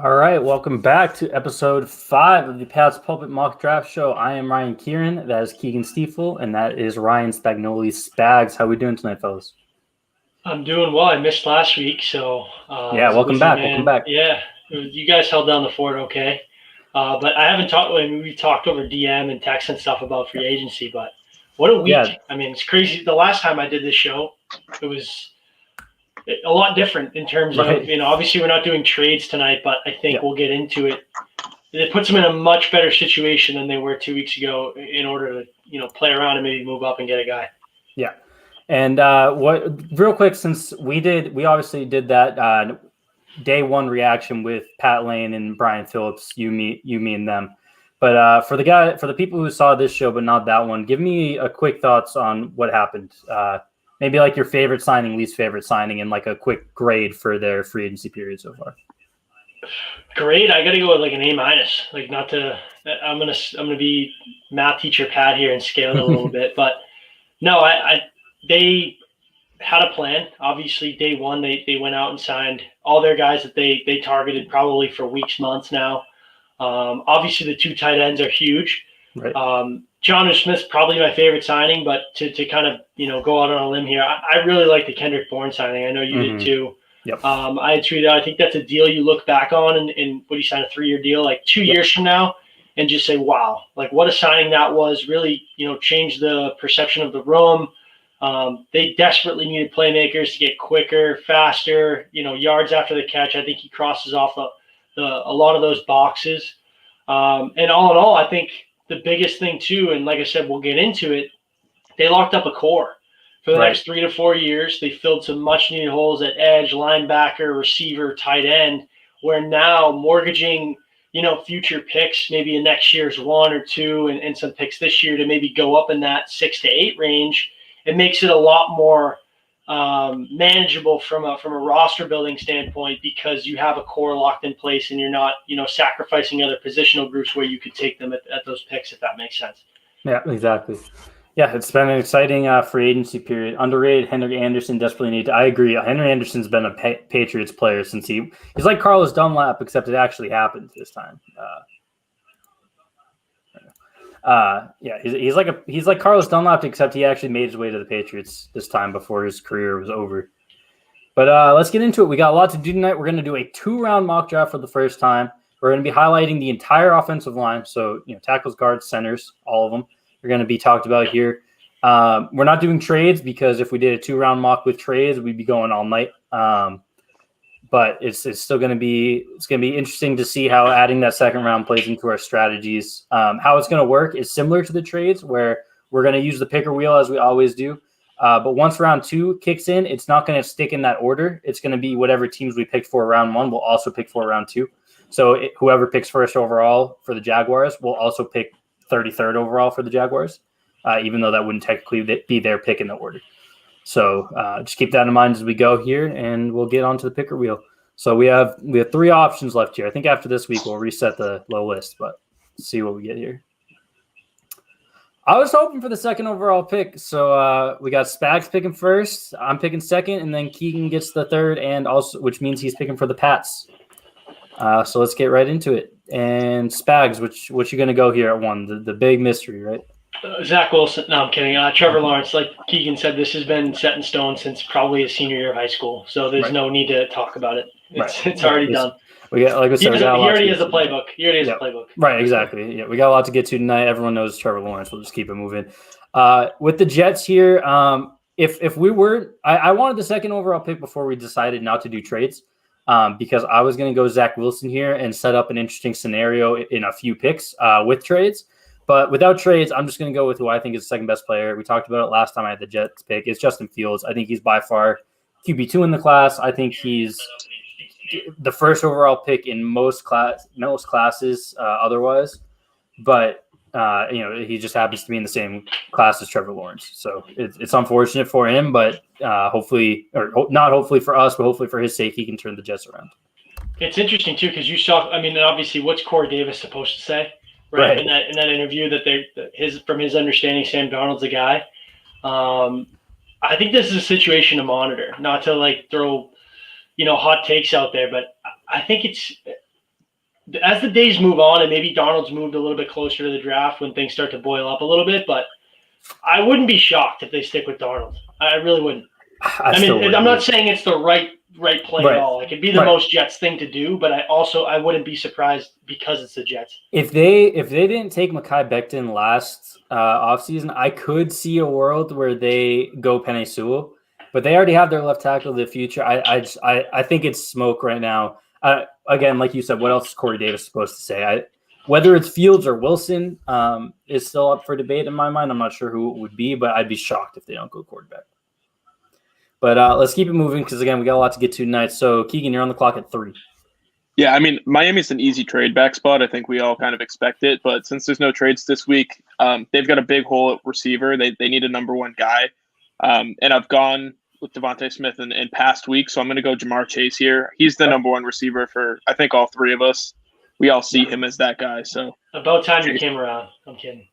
All right, welcome back to episode 5 of the Pats Pulpit Mock Draft Show. I am Ryan Kieran, that is Keegan Stiefel, and that is Ryan Spagnoli Spags. How we doing tonight, fellas? I'm doing well. I missed last week, so Yeah, welcome back. man. Welcome back. Yeah, you guys held down the fort okay. But I haven't talked. I mean, we talked over DM and text and stuff about free agency, but what a week! Yeah. I mean, it's crazy. The last time I did this show, it was a lot different in terms of obviously we're not doing trades tonight, but I think we'll get into it. It puts them in a much better situation than they were 2 weeks ago in order to play around and maybe move up and get a guy. Yeah. And real quick, since we obviously did that day one reaction with Pat Lane and Brian Phillips, you, me, and them. But for the people who saw this show but not that one, give me a quick thoughts on what happened. Maybe like your favorite signing, least favorite signing, and like a quick grade for their free agency period so far. Grade, I got to go with like an A-. Like not to, I'm gonna be math teacher Pat here and scale it a little bit, but no, they had a plan. Obviously, day one, they went out and signed all their guys that they targeted probably for weeks, months now. Obviously, the 2 tight ends are huge. Right. John Smith's probably my favorite signing, but to kind of go out on a limb here, I really like the Kendrick Bourne signing. I know you did too. Yep. I had tweeted out, I think that's a deal you look back on and what he signed, a 3-year deal, like 2 years from now, and just say, wow, like what a signing that was. Really, changed the perception of the room. They desperately needed playmakers to get quicker, faster, yards after the catch. I think he crosses off a lot of those boxes. And all in all, I think the biggest thing too, and like I said, we'll get into it, they locked up a core for the next 3 to 4 years. They filled some much needed holes at edge, linebacker, receiver, tight end, where now mortgaging, future picks, maybe in next year's 1 or 2 and some picks this year to maybe go up in that 6 to 8 range. It makes it a lot more manageable from a roster building standpoint because you have a core locked in place and you're not, sacrificing other positional groups where you could take them at those picks, if that makes sense. Yeah, exactly. Yeah, it's been an exciting free agency period. Underrated Henry Anderson, desperately needed. I agree. Henry Anderson's been a Patriots player since he's like Carlos Dunlap, except it actually happened this time. He's like Carlos Dunlap, except he actually made his way to the Patriots this time before his career was over. But let's get into it. We got a lot to do tonight. We're going to do a 2-round mock draft for the first time. We're going to be highlighting the entire offensive line. So, tackles, guards, centers, all of them are going to be talked about here. We're not doing trades because if we did a 2-round mock with trades, we'd be going all night. But it's still going to be interesting to see how adding that second round plays into our strategies. How it's going to work is similar to the trades where we're going to use the picker wheel as we always do. But once round 2 kicks in, it's not going to stick in that order. It's going to be whatever teams we picked for round 1 will also pick for round 2. So whoever picks first overall for the Jaguars will also pick 33rd overall for the Jaguars, even though that wouldn't technically be their pick in the order. So just keep that in mind as we go here, and we'll get onto the picker wheel. So we have 3 options left here. I think after this week we'll reset the low list, but let's see what we get here. I was hoping for the second overall pick. So we got Spags picking first. I'm picking second, and then Keegan gets the third, and also which means he's picking for the Pats. So let's get right into it. And Spags, which you going to go here at 1? The big mystery, right? Zack Wilson. No, I'm kidding. Trevor Lawrence, like Keegan said, this has been set in stone since probably his senior year of high school. So there's no need to talk about it. It's already done. We got, like I said, he already has a playbook. Right, exactly. Yeah, we got a lot to get to tonight. Everyone knows Trevor Lawrence. We'll just keep it moving. With the Jets here, if we were, I wanted the second overall pick before we decided not to do trades, because I was going to go Zack Wilson here and set up an interesting scenario in a few picks with trades. But without trades, I'm just going to go with who I think is the second best player. We talked about it last time I had the Jets pick. It's Justin Fields. I think he's by far QB2 in the class. I think he's the first overall pick in most classes otherwise. But, he just happens to be in the same class as Trevor Lawrence. So it's unfortunate for him, but hopefully, or not hopefully for us, but hopefully for his sake, he can turn the Jets around. It's interesting, too, because you saw – I mean, obviously, what's Corey Davis supposed to say? Right. In that interview from his understanding, Sam Darnold's a guy. I think this is a situation to monitor, not to like throw, hot takes out there, but I think as the days move on, and maybe Darnold's moved a little bit closer to the draft when things start to boil up a little bit, but I wouldn't be shocked if they stick with Darnold. I really wouldn't. I mean, I'm not saying it's the right play at all. It could be the most Jets thing to do, but I wouldn't be surprised because it's the Jets. If they didn't take Mekhi Becton last offseason, I could see a world where they go Penei Sewell, but they already have their left tackle of the future. I think it's smoke right now. Again, like you said, what else is Corey Davis supposed to say? Whether it's Fields or Wilson is still up for debate in my mind. I'm not sure who it would be, but I'd be shocked if they don't go quarterback. But let's keep it moving because, again, we got a lot to get to tonight. So, Keegan, you're on the clock at 3. Yeah, I mean, Miami's an easy trade back spot. I think we all kind of expect it. But since there's no trades this week, they've got a big hole at receiver. They need a number one guy. And I've gone with Devontae Smith in past weeks, so I'm going to go Jamar Chase here. He's the number one receiver for, I think, all three of us. We all see him as that guy. So about time you came around. I'm kidding.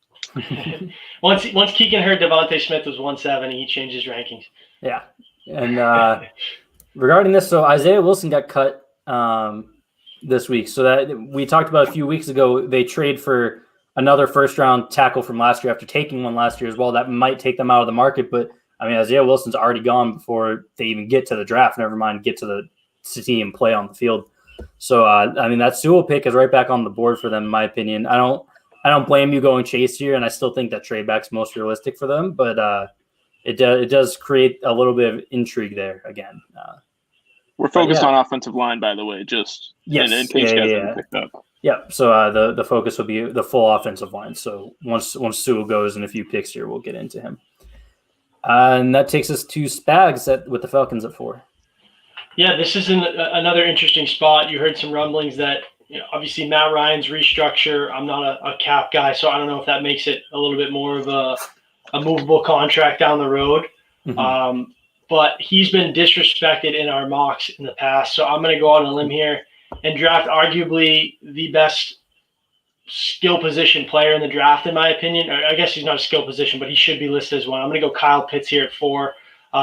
Once Keegan heard Devontae Smith was 170, he changed his rankings. Yeah. And regarding this, so Isaiah Wilson got cut this week. So that we talked about a few weeks ago, they trade for another first-round tackle from last year after taking one last year as well. That might take them out of the market. But, I mean, Isaiah Wilson's already gone before they even get to the draft, never mind get to the city and play on the field. So, I mean, that Sewell pick is right back on the board for them, in my opinion. I don't blame you going Chase here, and I still think that trade back's most realistic for them. But it does create a little bit of intrigue there again. We're focused on offensive line, by the way, just in case you guys haven't picked up. Yeah, so the focus will be the full offensive line. So once Sewell goes in a few picks here, we'll get into him. And that takes us to Spags with the Falcons at 4. Yeah, this is another interesting spot. You heard some rumblings that, obviously Matt Ryan's restructure. I'm not a cap guy, so I don't know if that makes it a little bit more of a movable contract down the road. Mm-hmm. But he's been disrespected in our mocks in the past. So I'm going to go on a limb here and draft arguably the best skill position player in the draft, in my opinion. Or I guess he's not a skill position, but he should be listed as one. I'm going to go Kyle Pitts here at 4.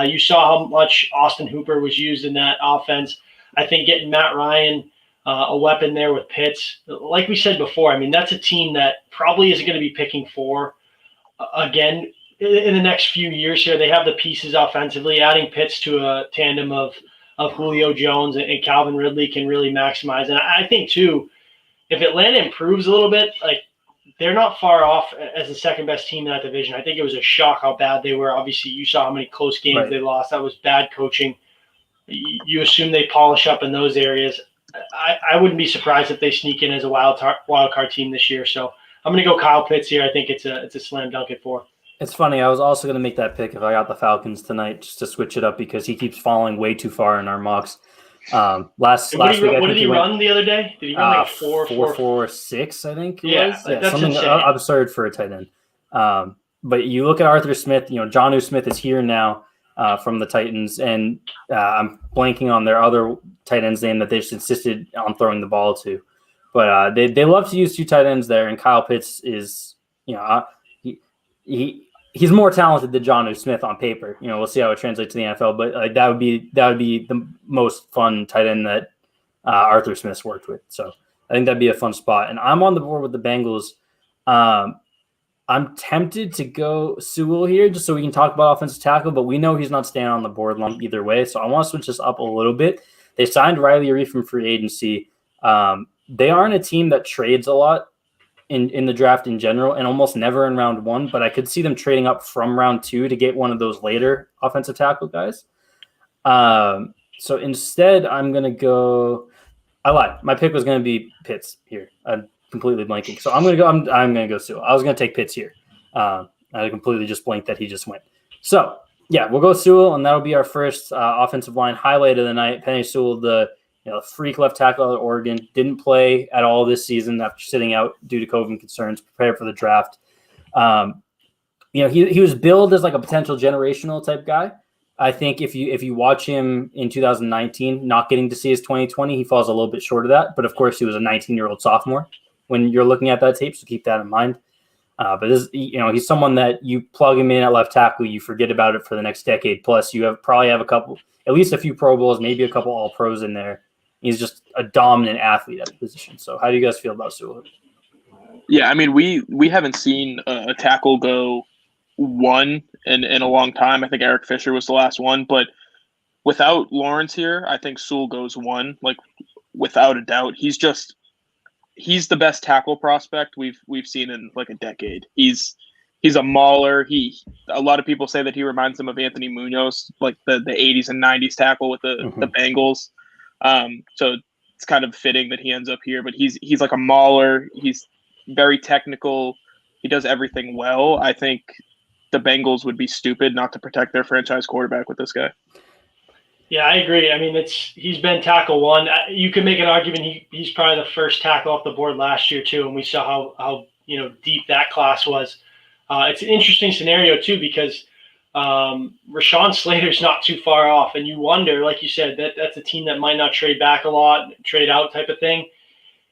You saw how much Austin Hooper was used in that offense. I think getting Matt Ryan a weapon there with Pitts, like we said before, I mean, that's a team that probably isn't going to be picking 4 again in the next few years here. They have the pieces offensively. Adding Pitts to a tandem of Julio Jones and Calvin Ridley can really maximize. And I think, too, if Atlanta improves a little bit, like, they're not far off as the second best team in that division. I think it was a shock how bad they were. Obviously, you saw how many close games they lost. That was bad coaching. You assume they polish up in those areas. I wouldn't be surprised if they sneak in as a wild card team this year. So I'm going to go Kyle Pitts here. I think it's a slam dunk at 4. It's funny. I was also going to make that pick if I got the Falcons tonight, just to switch it up because he keeps falling way too far in our mocks. Last week, what did he run the other day? Did he run like 4.46? I think. That's something insane. Absurd for a tight end. But you look at Arthur Smith. Jonnu Smith is here now from the Titans, and I'm blanking on their other tight end's name that they just insisted on throwing the ball to. But they love to use 2 tight ends there, and Kyle Pitts is he's more talented than Jonnu Smith on paper. We'll see how it translates to the NFL, but that would be the most fun tight end that Arthur Smith's worked with. So I think that'd be a fun spot. And I'm on the board with the Bengals. I'm tempted to go Sewell here just so we can talk about offensive tackle, but we know he's not staying on the board long either way. So I want to switch this up a little bit. They signed Riley Reed from free agency. They aren't a team that trades a lot in the draft in general, and almost never in round 1, but I could see them trading up from round 2 to get one of those later offensive tackle guys. So instead, I'm going to go – I lied. My pick was going to be Pitts here. I'm completely blanking. So I'm going to go Sewell. I was going to take Pitts here. I completely just blanked that he just went. So, yeah, we'll go Sewell, and that'll be our first offensive line highlight of the night. Penei Sewell, the freak left tackle out of Oregon, didn't play at all this season after sitting out due to COVID concerns, prepared for the draft. He was billed as like a potential generational type guy. I think if you watch him in 2019, not getting to see his 2020, he falls a little bit short of that. But of course, he was a 19-year-old sophomore when you're looking at that tape, so keep that in mind. But this, he's someone that you plug him in at left tackle, you forget about it for the next decade. Plus, you probably have at least a few Pro Bowls, maybe a couple All Pros in there. He's just a dominant athlete at the position. So how do you guys feel about Sewell? Yeah, I mean, we haven't seen a tackle go one in a long time. I think Eric Fisher was the last one, but without Lawrence here, I think Sewell goes one, like without a doubt. He's the best tackle prospect we've seen in like a decade. He's a mauler. A lot of people say that he reminds them of Anthony Munoz, like the 80s and 90s tackle with the Bengals. So it's kind of fitting that he ends up here, but he's like a mauler. He's very technical. He does everything well. I think the Bengals would be stupid not to protect their franchise quarterback with this guy. Yeah, I agree. I mean, he's been tackle one. You could make an argument he's probably the first tackle off the board last year too, and we saw how deep that class was. It's an interesting scenario too because Rashaan Slater's not too far off, and you wonder, like you said, that's a team that might not trade back a lot, trade out type of thing.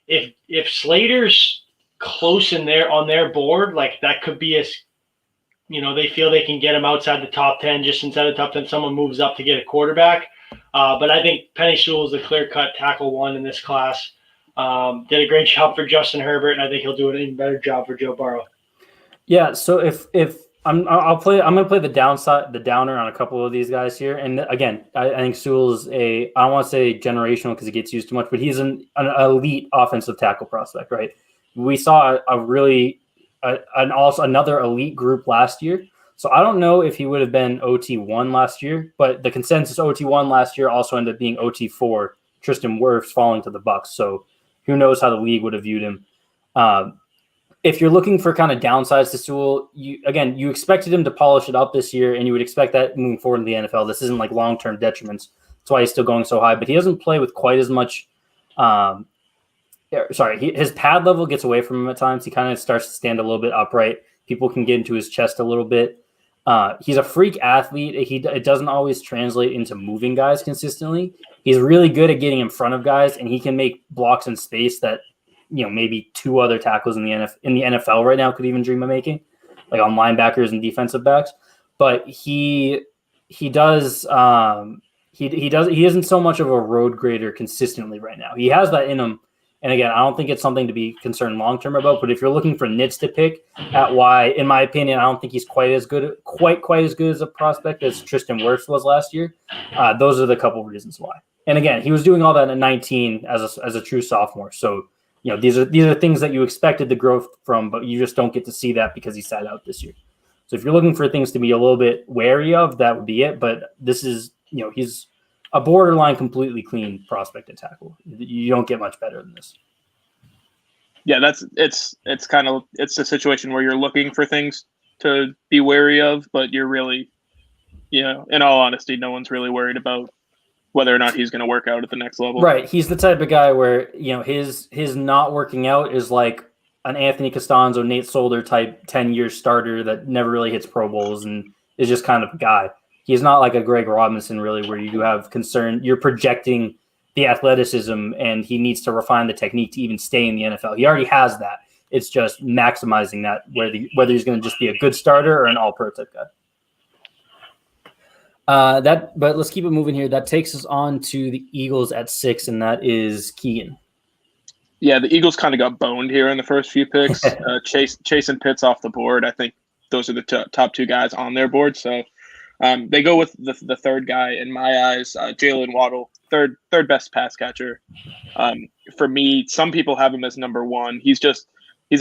If Slater's close on their board, like that could be they feel they can get him outside the top 10, just inside the top 10, someone moves up to get a quarterback. But I think Penei Sewell is the clear-cut tackle one in this class. Did a great job for Justin Herbert, and I think he'll do an even better job for Joe Burrow. Yeah, so if I'm going to play the downer on a couple of these guys here. And again, I think Sewell's I don't want to say generational because he gets used too much, but he's an elite offensive tackle prospect, right? We saw another elite group last year. So I don't know if he would have been OT1 last year, but the consensus OT1 last year also ended up being OT4, Tristan Wirfs falling to the Bucs. So who knows how the league would have viewed him. If you're looking for kind of downsides to Sewell, you expected him to polish it up this year, and you would expect that moving forward in the NFL. This isn't like long-term detriments. That's why he's still going so high, but he doesn't play with quite as much his pad level gets away from him at times. He kind of starts to stand a little bit upright. People can get into his chest a little bit. He's a freak athlete. It doesn't always translate into moving guys consistently. He's really good at getting in front of guys, and he can make blocks in space that maybe two other tackles in the NFL right now could even dream of making, like on linebackers and defensive backs. But he isn't so much of a road grader consistently right now. He has that in him. And again, I don't think it's something to be concerned long-term about, but if you're looking for nits to pick at why, in my opinion, I don't think he's quite as good as a prospect as Tristan Wirfs was last year. Those are the couple reasons why. And again, he was doing all that at 19 as a true sophomore. So, these are things that you expected the growth from, but you just don't get to see that because he sat out this year. So if you're looking for things to be a little bit wary of, that would be it. But this is, he's a borderline completely clean prospect at tackle. You don't get much better than this. Yeah, it's a situation where you're looking for things to be wary of, but you're really, in all honesty, no one's really worried about whether or not he's going to work out at the next level. Right. He's the type of guy where, his not working out is like an Anthony Costanzo, Nate Solder type 10-year starter that never really hits Pro Bowls and is just kind of a guy. He's not like a Greg Robinson, really, where you have concern. You're projecting the athleticism, and he needs to refine the technique to even stay in the NFL. He already has that. It's just maximizing that, whether he's going to just be a good starter or an all-pro type guy. But let's keep it moving here. That takes us on to the Eagles at 6, and that is Keegan. Yeah, the Eagles kind of got boned here in the first few picks. Chase and Pitts off the board. I think those are the top two guys on their board. So they go with the third guy in my eyes, Jalen Waddle, third best pass catcher. For me, some people have him as number one. He's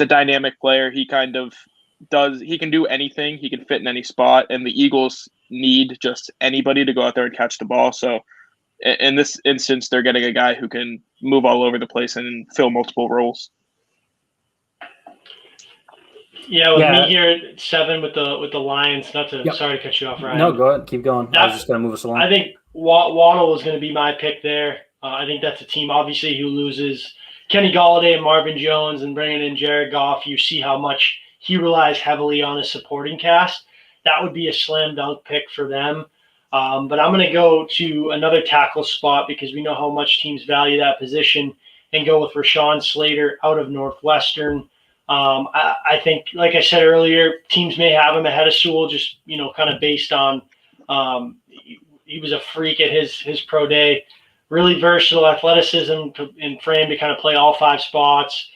a dynamic player. He can do anything. He can fit in any spot, and the Eagles need just anybody to go out there and catch the ball. So in this instance, they're getting a guy who can move all over the place and fill multiple roles. Yeah, me here at 7 with the Lions. Sorry to cut you off, Ryan. No, go ahead. Keep going. I was just going to move us along. I think Waddle was going to be my pick there. I think that's a team, obviously, who loses Kenny Golladay and Marvin Jones and bringing in Jared Goff. You see how much he relies heavily on his supporting cast. That would be a slam dunk pick for them. But I'm going to go to another tackle spot because we know how much teams value that position and go with Rashaan Slater out of Northwestern. I think, like I said earlier, teams may have him ahead of Sewell, just kind of based on he was a freak at his pro day. really versatile athleticism and frame to kind of play all 5 spots.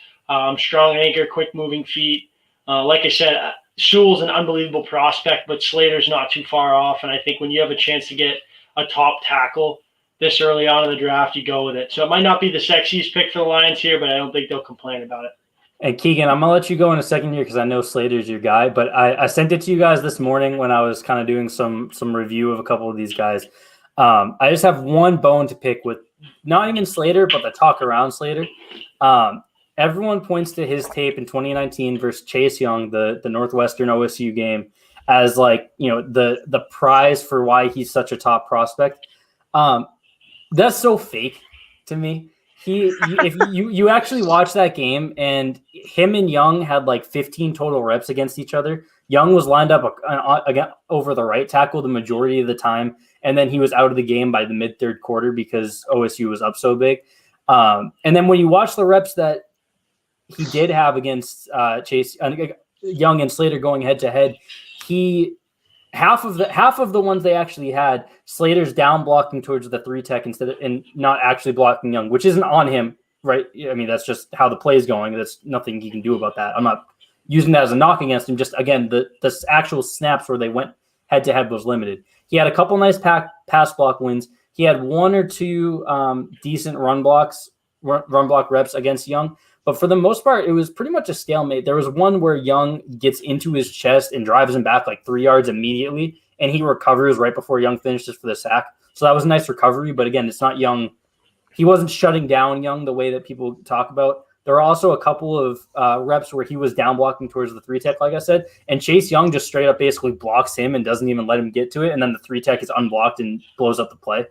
Strong anchor, quick moving feet. Like I said, Sewell's an unbelievable prospect, but Slater's not too far off. And I think when you have a chance to get a top tackle this early on in the draft, you go with it. So it might not be the sexiest pick for the Lions here, but I don't think they'll complain about it. And Keegan, I'm gonna let you go in a second here because I know Slater's your guy, but I sent it to you guys this morning when I was kind of doing some review of a couple of these guys. I just have one bone to pick with not even Slater, but the talk around Slater. Everyone points to his tape in 2019 versus Chase Young, the Northwestern OSU game, as like, you know, the prize for why he's such a top prospect. That's so fake to me. If you actually watch that game, and him and Young had like 15 total reps against each other. Young was lined up over the right tackle the majority of the time, and then he was out of the game by the mid-third quarter because OSU was up so big. And then when you watch the reps that he did have against Chase Young and Slater going head-to-head, half of the ones they actually had, Slater's down blocking towards the 3-tech and not actually blocking Young, which isn't on him, right? I mean, that's just how the play is going. That's nothing he can do about that. I'm not using that as a knock against him. Just again, the actual snaps where they went head to head was limited. He had a couple nice pass block wins. He had 1 or 2 decent run block reps against Young. But for the most part, it was pretty much a stalemate. There was one where Young gets into his chest and drives him back like 3 yards immediately, and he recovers right before Young finishes for the sack. So that was a nice recovery. But again, it's not Young. He wasn't shutting down Young the way that people talk about. There were also a couple of reps where he was down blocking towards the 3-tech, like I said, and Chase Young just straight up basically blocks him and doesn't even let him get to it. And then the 3-tech is unblocked and blows up the play.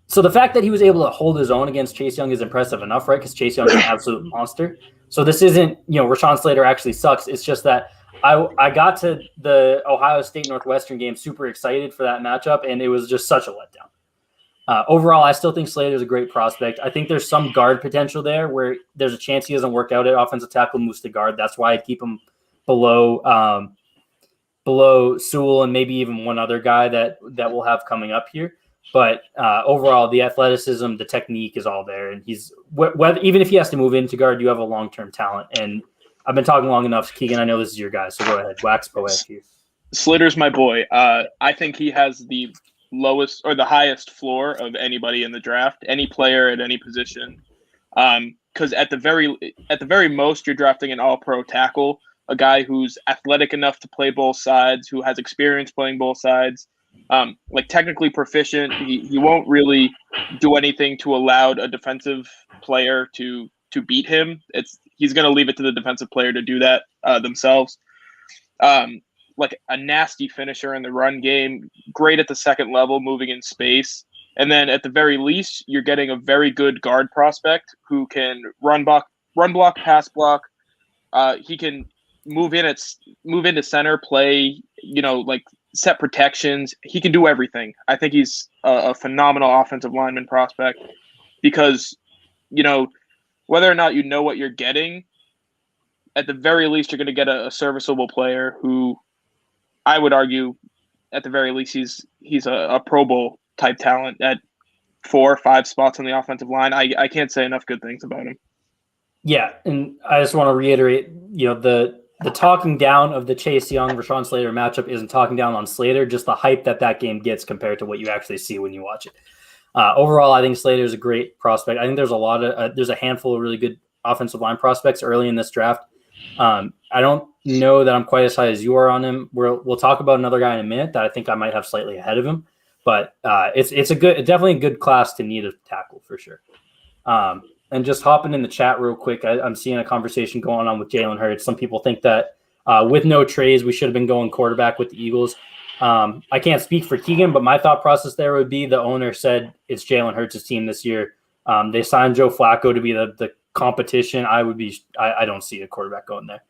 So the fact that he was able to hold his own against Chase Young is impressive enough, right? Because Chase Young is an absolute monster. So this isn't, Rashaan Slater actually sucks. It's just that I got to the Ohio State Northwestern game super excited for that matchup, and it was just such a letdown. Overall, I still think Slater's a great prospect. I think there's some guard potential there where there's a chance he doesn't work out at offensive tackle, moves to guard. That's why I'd keep him below Sewell and maybe even one other guy that we'll have coming up here. But overall, the athleticism, the technique is all there. And he's even if he has to move into guard, you have a long-term talent. And I've been talking long enough. Keegan, I know this is your guy, so go ahead. Wax poetic here. Slater's my boy. I think he has the lowest or the highest floor of anybody in the draft, any player at any position. Because at the very most, you're drafting an all-pro tackle, a guy who's athletic enough to play both sides, who has experience playing both sides. Like technically proficient. He won't really do anything to allow a defensive player to beat him. He's going to leave it to the defensive player to do that themselves. Like a nasty finisher in the run game, great at the second level, moving in space. And then at the very least, you're getting a very good guard prospect who can run block, pass block. He can move into center, play, like set protections. He can do everything. I think he's a phenomenal offensive lineman prospect because, whether or not you know what you're getting, at the very least, you're going to get a serviceable player who I would argue at the very least, he's a Pro Bowl type talent at 4 or 5 spots on the offensive line. I can't say enough good things about him. Yeah. And I just want to reiterate, the talking down of the Chase Young Rashaan Slater matchup isn't talking down on Slater, just the hype that game gets compared to what you actually see when you watch it. Overall, I think Slater is a great prospect. I think there's a handful of really good offensive line prospects early in this draft. I don't know that I'm quite as high as you are on him. We'll talk about another guy in a minute that I think I might have slightly ahead of him, but it's definitely a good class to need a tackle for sure. And just hopping in the chat real quick, I'm seeing a conversation going on with Jalen Hurts. Some people think that with no trades, we should have been going quarterback with the Eagles. I can't speak for Keegan, but my thought process there would be the owner said it's Jalen Hurts' team this year. They signed Joe Flacco to be the competition. I don't see a quarterback going there.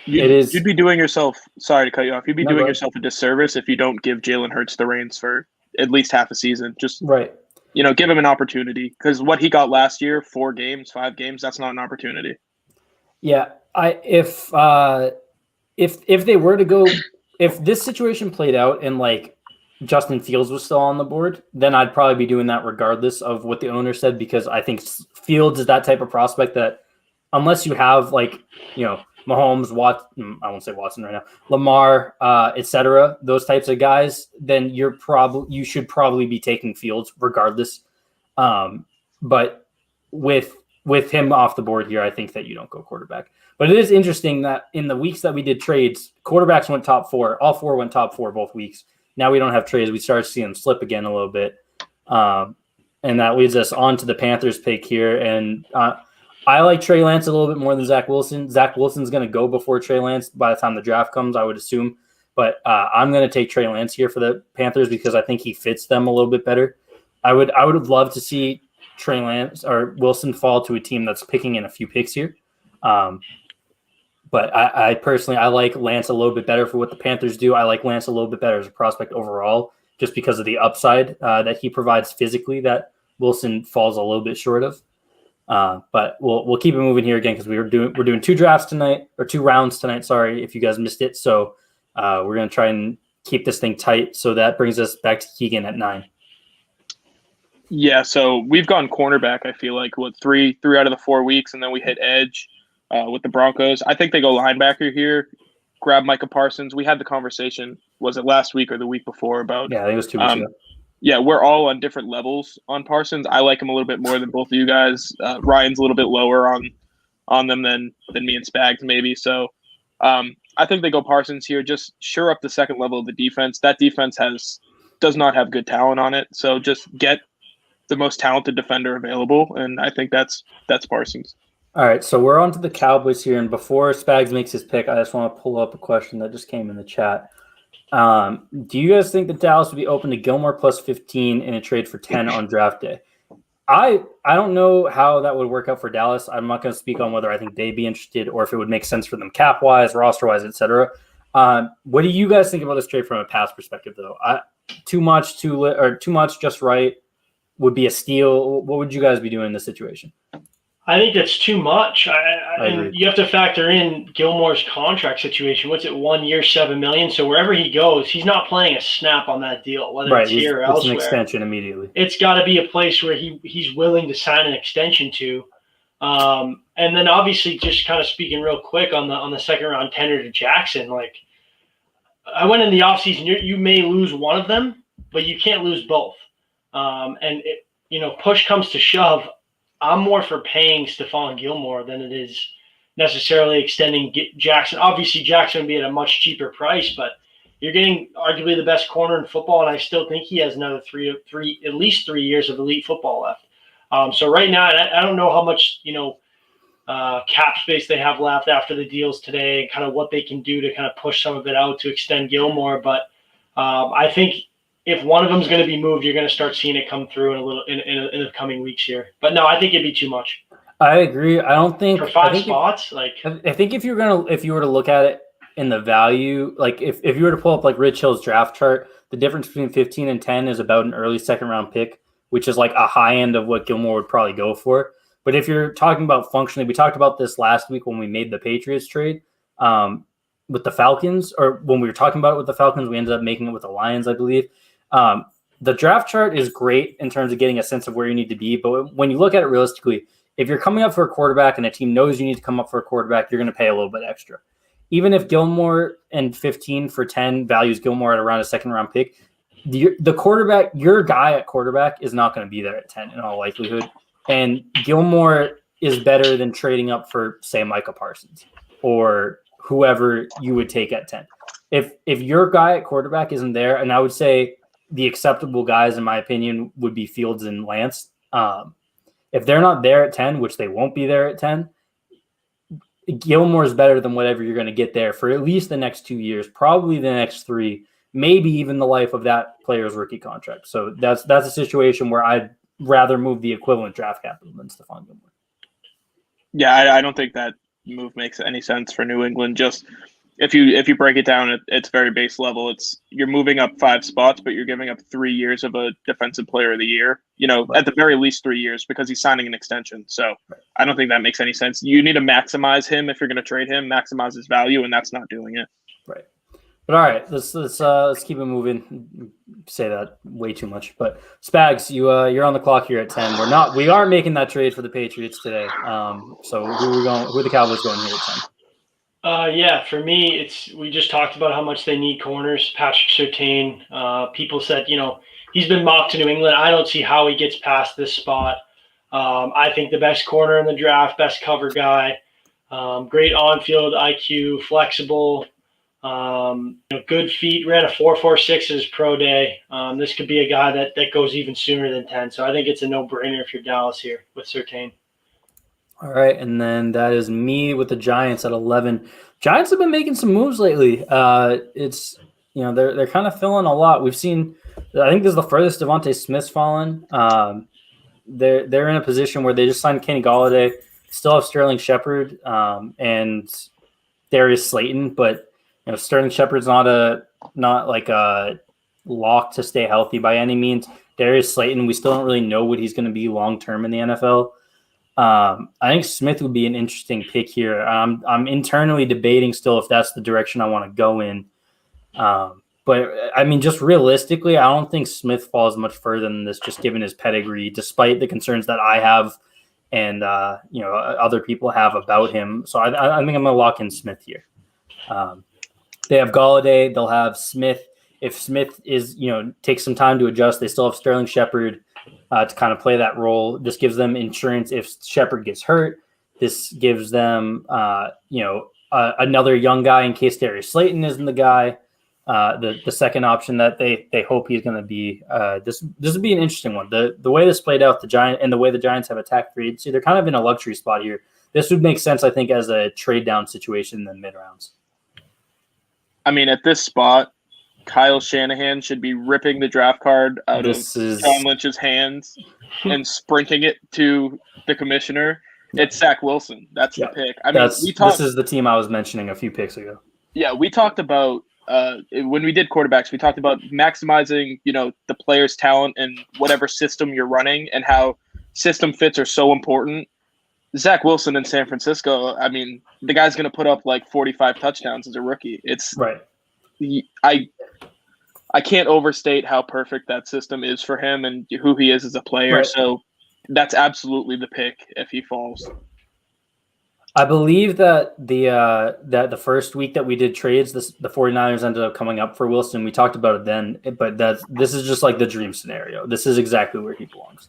You'd be doing yourself, sorry to cut you off, you'd be doing yourself a disservice if you don't give Jalen Hurts the reins for at least half a season. Just right. Give him an opportunity because what he got last year, 4 games, 5 games, that's not an opportunity. Yeah. If they were to go, if this situation played out and like Justin Fields was still on the board, then I'd probably be doing that regardless of what the owner said, because I think Fields is that type of prospect that unless you have Mahomes, Watson, I won't say Watson right now, Lamar, etc., those types of guys, then you should probably be taking Fields regardless. But with him off the board here, I think that you don't go quarterback. But it is interesting that in the weeks that we did trades, quarterbacks went top 4. All 4 went top 4 both weeks. Now we don't have trades. We started seeing them slip again a little bit. And that leads us on to the Panthers pick here. And I like Trey Lance a little bit more than Zack Wilson. Zack Wilson's going to go before Trey Lance by the time the draft comes, I would assume. But I'm going to take Trey Lance here for the Panthers because I think he fits them a little bit better. I would have loved to see Trey Lance or Wilson fall to a team that's picking in a few picks here. But I personally, I like Lance a little bit better for what the Panthers do. I like Lance a little bit better as a prospect overall, just because of the upside that he provides physically that Wilson falls a little bit short of. But we'll keep it moving here again because we're doing 2 drafts tonight, or 2 rounds tonight. Sorry if you guys missed it. So we're gonna try and keep this thing tight. So that brings us back to Keegan at 9. Yeah, so we've gone cornerback. I feel like 3 out of the 4 weeks, and then we hit edge with the Broncos. I think they go linebacker here. Grab Micah Parsons. We had the conversation. Was it last week or the week before about? Yeah, I think it was 2 weeks ago. Yeah, we're all on different levels on Parsons. I like him a little bit more than both of you guys. Ryan's a little bit lower on them than me and Spags maybe. So I think they go Parsons here. Just shore up the second level of the defense. That defense does not have good talent on it. So just get the most talented defender available, and I think that's Parsons. All right, so we're on to the Cowboys here, and before Spags makes his pick, I just want to pull up a question that just came in the chat. Do you guys think that Dallas would be open to Gilmore plus 15 in a trade for 10 on draft day? I don't know how that would work out for Dallas. I'm not going to speak on whether I think they'd be interested or if it would make sense for them cap-wise, roster-wise, etc. What do you guys think about this trade from a pass perspective, though? Too much, just right would be a steal. What would you guys be doing in this situation? I think that's too much. And you have to factor in Gilmore's contract situation. What's it, 1 year, $7 million? So wherever he goes, he's not playing a snap on that deal, whether it's here or elsewhere. It's an extension immediately. It's got to be a place where he's willing to sign an extension to. And then obviously, just kind of speaking real quick on the second round tender to Jackson, like I went in the offseason, you may lose one of them, but you can't lose both. Push comes to shove, I'm more for paying Stephon Gilmore than it is necessarily extending Jackson. Obviously, Jackson would be at a much cheaper price, but you're getting arguably the best corner in football, and I still think he has another at least 3 years of elite football left. So right now, I don't know how much cap space they have left after the deals today, and kind of what they can do to kind of push some of it out to extend Gilmore. But I think if one of them is going to be moved, you're going to start seeing it come through in the coming weeks here. But no, I think it'd be too much. I agree. I don't think for 5 spots. I think if you were to look at it in the value, like if you were to pull up like Rich Hill's draft chart, the difference between 15 and 10 is about an early second round pick, which is like a high end of what Gilmore would probably go for. But if you're talking about functionally, we talked about this last week when we made the Patriots trade with the Falcons, or when we were talking about it with the Falcons, we ended up making it with the Lions, I believe. The draft chart is great in terms of getting a sense of where you need to be. But when you look at it realistically, if you're coming up for a quarterback and a team knows you need to come up for a quarterback, you're going to pay a little bit extra. Even if Gilmore and 15 for 10 values Gilmore at around a second round pick, the quarterback, your guy at quarterback is not going to be there at 10 in all likelihood. And Gilmore is better than trading up for, say, Micah Parsons or whoever you would take at 10. If your guy at quarterback isn't there, and I would say the acceptable guys, in my opinion, would be Fields and Lance. If they're not there at 10, which they won't be there at 10, Gilmore is better than whatever you're going to get there for at least the next 2 years, probably the next 3, maybe even the life of that player's rookie contract. So that's a situation where I'd rather move the equivalent draft capital than Stephon Gilmore. Yeah, I don't think that move makes any sense for New England. Just if you break it down at its very base level, you're moving up 5 spots, but you're giving up 3 years of a defensive player of the year, at the very least 3 years, because he's signing an extension. So I don't think that makes any sense. You need to maximize him if you're going to trade him, maximize his value, and that's not doing it. Right. But all right, let's keep it moving. Say that way too much, but Spags, you're on the clock here at 10. We aren't making that trade for the Patriots today. So who are the Cowboys going here at 10? For me, we just talked about how much they need corners. Patrick Surtain. People said, he's been mocked to New England. I don't see how he gets past this spot. I think the best corner in the draft, best cover guy, great on-field IQ, flexible. Good feet, ran a 4.46 at his pro day. This could be a guy that goes even sooner than 10. So I think it's a no-brainer if you're Dallas here with Surtain. All right, and then that is me with the Giants at 11. Giants have been making some moves lately. It's they're kind of filling a lot. We've seen, I think this is the furthest Devontae Smith's fallen. They're in a position where they just signed Kenny Golladay, still have Sterling Shepard and Darius Slayton, but Sterling Shepard's not like a lock to stay healthy by any means. Darius Slayton, we still don't really know what he's going to be long term in the NFL. I think Smith would be an interesting pick here. I'm internally debating still if that's the direction I want to go in. But I mean, just realistically, I don't think Smith falls much further than this, just given his pedigree, despite the concerns that I have and other people have about him. So I think I'm going to lock in Smith here. They have Golladay. They'll have Smith. If Smith takes some time to adjust, they still have Sterling Shepard to kind of play that role. This gives them insurance if Shepard gets hurt. This gives them, another young guy in case Darius Slayton isn't the guy. The second option that they hope he's going to be. This would be an interesting one. The way this played out, the way the Giants have attacked free agency, they're kind of in a luxury spot here. This would make sense, I think, as a trade down situation in the mid rounds. I mean, at this spot, Kyle Shanahan should be ripping the draft card out of John Lynch's hands and sprinting it to the commissioner. It's Zack Wilson. That's the pick. I mean, this is the team I was mentioning a few picks ago. Yeah, we talked about when we did quarterbacks, we talked about maximizing, the player's talent and whatever system you're running and how system fits are so important. Zack Wilson in San Francisco, I mean, the guy's going to put up like 45 touchdowns as a rookie. It's right. I can't overstate how perfect that system is for him and who he is as a player. Right. So that's absolutely the pick if he falls. I believe that the first week that we did trades, the 49ers ended up coming up for Wilson. We talked about it then, but this is just like the dream scenario. This is exactly where he belongs.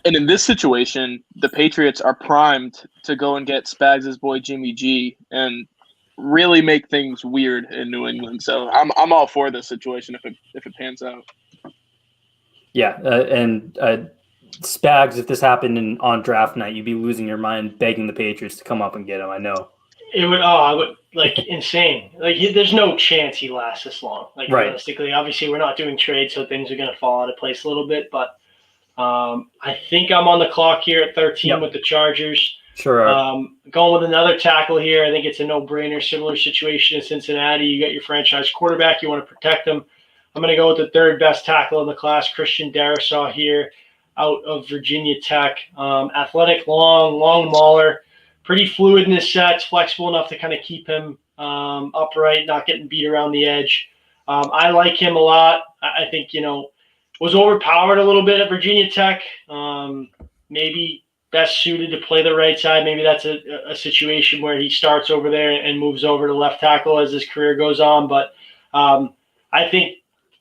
And in this situation, the Patriots are primed to go and get Spags' boy Jimmy G and really make things weird in New England. So I'm all for this situation if it pans out. Yeah, and Spags, if this happened on draft night, you'd be losing your mind begging the Patriots to come up and get him. I know. I would insane. There's no chance he lasts this long. Realistically, obviously we're not doing trades, so things are going to fall out of place a little bit, but I think I'm on the clock here at 13 with the Chargers. Sure. Going with another tackle here. I think it's a no-brainer. Similar situation in Cincinnati. You got your franchise quarterback. You want to protect them. I'm going to go with the third best tackle in the class, Christian Darrisaw here out of Virginia Tech. Athletic, long mauler. Pretty fluid in his sets. Flexible enough to kind of keep him upright, not getting beat around the edge. I like him a lot. I think, was overpowered a little bit at Virginia Tech. Maybe best suited to play the right side. Maybe that's a situation where he starts over there and moves over to left tackle as his career goes on. But I think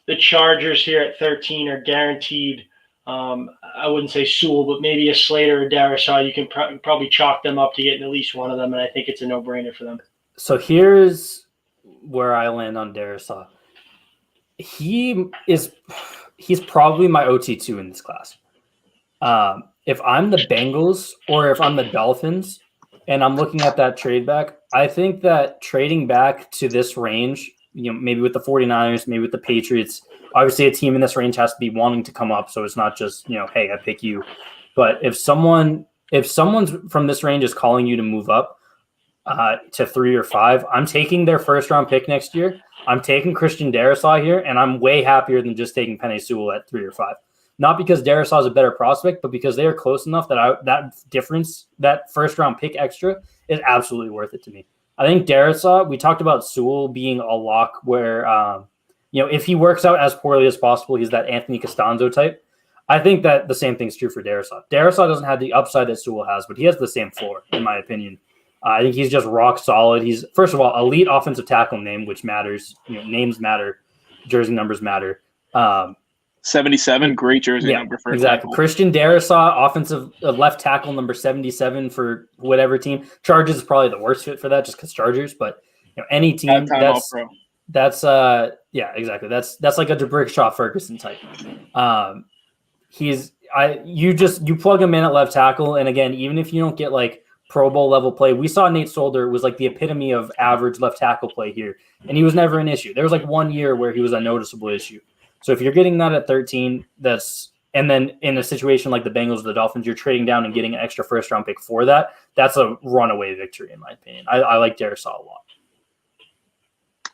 the Chargers here at 13 are guaranteed. I wouldn't say Sewell, but maybe a Slater or Darrisaw. You can probably chalk them up to getting at least one of them, and I think it's a no-brainer for them. So here's where I land on Darrisaw. He's probably my OT2 in this class. If I'm the Bengals or if I'm the Dolphins and I'm looking at that trade back, I think that trading back to this range, maybe with the 49ers, maybe with the Patriots, obviously a team in this range has to be wanting to come up. So it's not just, hey, I pick you. But if someone's from this range is calling you to move up to 3 or 5, I'm taking their first round pick next year. I'm taking Christian Darrisaw here, and I'm way happier than just taking Penei Sewell at 3 or 5. Not because Darrisaw is a better prospect, but because they are close enough that that difference, that first round pick extra, is absolutely worth it to me. I think Darisaw, we talked about Sewell being a lock where, if he works out as poorly as possible, he's that Anthony Costanzo type. I think that the same thing's true for Darisaw. Darisaw doesn't have the upside that Sewell has, but he has the same floor, in my opinion. I think he's just rock solid. He's, first of all, elite offensive tackle name, which matters. Names matter. Jersey numbers matter. 77, great jersey number for exactly. Christian Darisaw, offensive left tackle number 77 for whatever team. Chargers is probably the worst fit for that, just because Chargers. But any team that's exactly. That's like a Jabril Ferguson type. You plug him in at left tackle, and again, even if you don't get like Pro Bowl level play, we saw Nate Solder was like the epitome of average left tackle play here, and he was never an issue. There was like 1 year where he was a noticeable issue. So if you're getting that at 13, and then in a situation like the Bengals or the Dolphins, you're trading down and getting an extra first round pick for that. That's a runaway victory in my opinion. I like Darisaw a lot.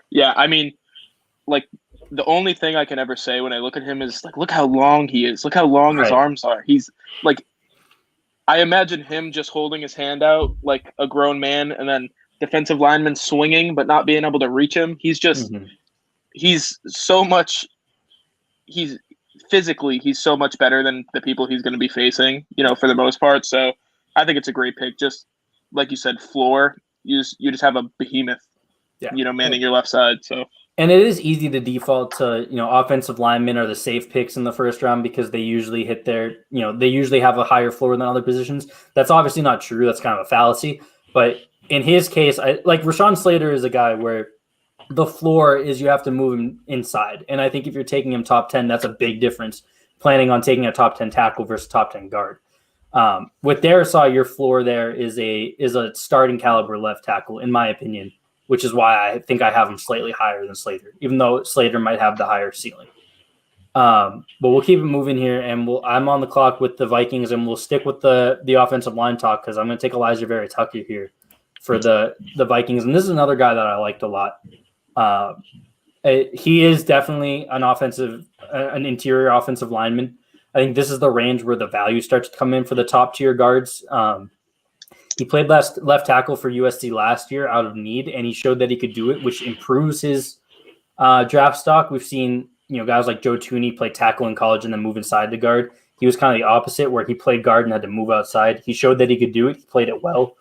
Yeah, I mean, like the only thing I can ever say when I look at him is like, look how long he is. Look how long his arms are. He's like, I imagine him just holding his hand out like a grown man, and then defensive lineman swinging but not being able to reach him. He's just he's so much. He's physically so much better than the people he's going to be facing, for the most part. So I think it's a great pick. Just like you said, floor. You just have a behemoth, manning your left side. So. And it is easy to default to, offensive linemen are the safe picks in the first round because they usually hit they usually have a higher floor than other positions. That's obviously not true. That's kind of a fallacy. But in his case, Rashaan Slater is a guy where the floor is you have to move him inside. And I think if you're taking him top 10, that's a big difference planning on taking a top 10 tackle versus top 10 guard. With Darisaw, your floor there is a starting caliber left tackle, in my opinion, which is why I think I have him slightly higher than Slater, even though Slater might have the higher ceiling. But we'll keep it moving here, and I'm on the clock with the Vikings, and we'll stick with the offensive line talk because I'm going to take Elijah Vera Tucker here for the Vikings. And this is another guy that I liked a lot. He is definitely an interior offensive lineman. I think this is the range where the value starts to come in for the top tier guards. He played left tackle for USC last year out of need, and he showed that he could do it, which improves his draft stock. We've seen guys like Joe Tooney play tackle in college and then move inside the guard. He was kind of the opposite, where he played guard and had to move outside. He showed that he could do it. He played it well.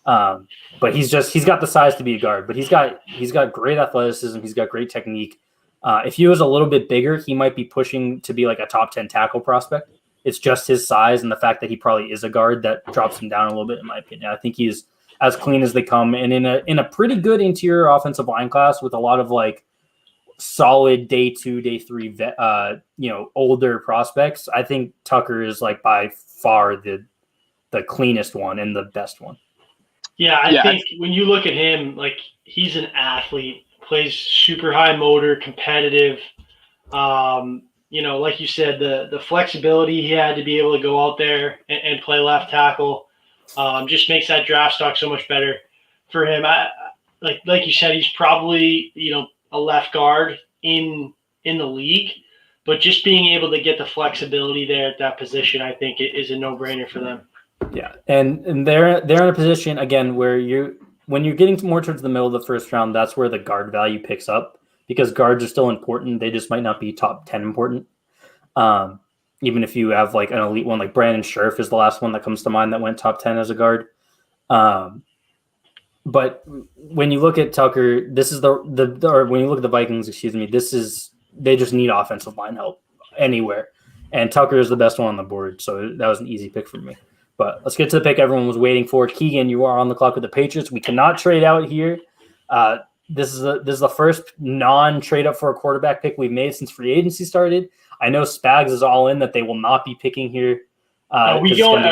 But he's got the size to be a guard, but he's got great athleticism. He's got great technique. If he was a little bit bigger, he might be pushing to be like a top 10 tackle prospect. It's just his size and the fact that he probably is a guard that drops him down a little bit, in my opinion. I think he's as clean as they come, and in a pretty good interior offensive line class with a lot of like solid day 2, day 3, older prospects. I think Tucker is like by far the cleanest one and the best one. Yeah, I think when you look at him, like he's an athlete, plays super high motor, competitive. Like you said, the flexibility he had to be able to go out there and play left tackle just makes that draft stock so much better for him. Like you said, he's probably a left guard in the league, but just being able to get the flexibility there at that position, I think it is a no-brainer for them. Yeah, and they're in a position again where when you're getting more towards the middle of the first round, that's where the guard value picks up because guards are still important. They just might not be top 10 important. Even if you have like an elite one, like Brandon Scherf is the last one that comes to mind that went top 10 as a guard. But when you look at Tucker, this is or when you look at the Vikings, they just need offensive line help anywhere. And Tucker is the best one on the board. So that was an easy pick for me. But let's get to the pick everyone was waiting for. Keegan, you are on the clock with the Patriots. We cannot trade out here. This is the first non-trade up for a quarterback pick we've made since free agency started. I know Spags is all in that they will not be picking here. Are we going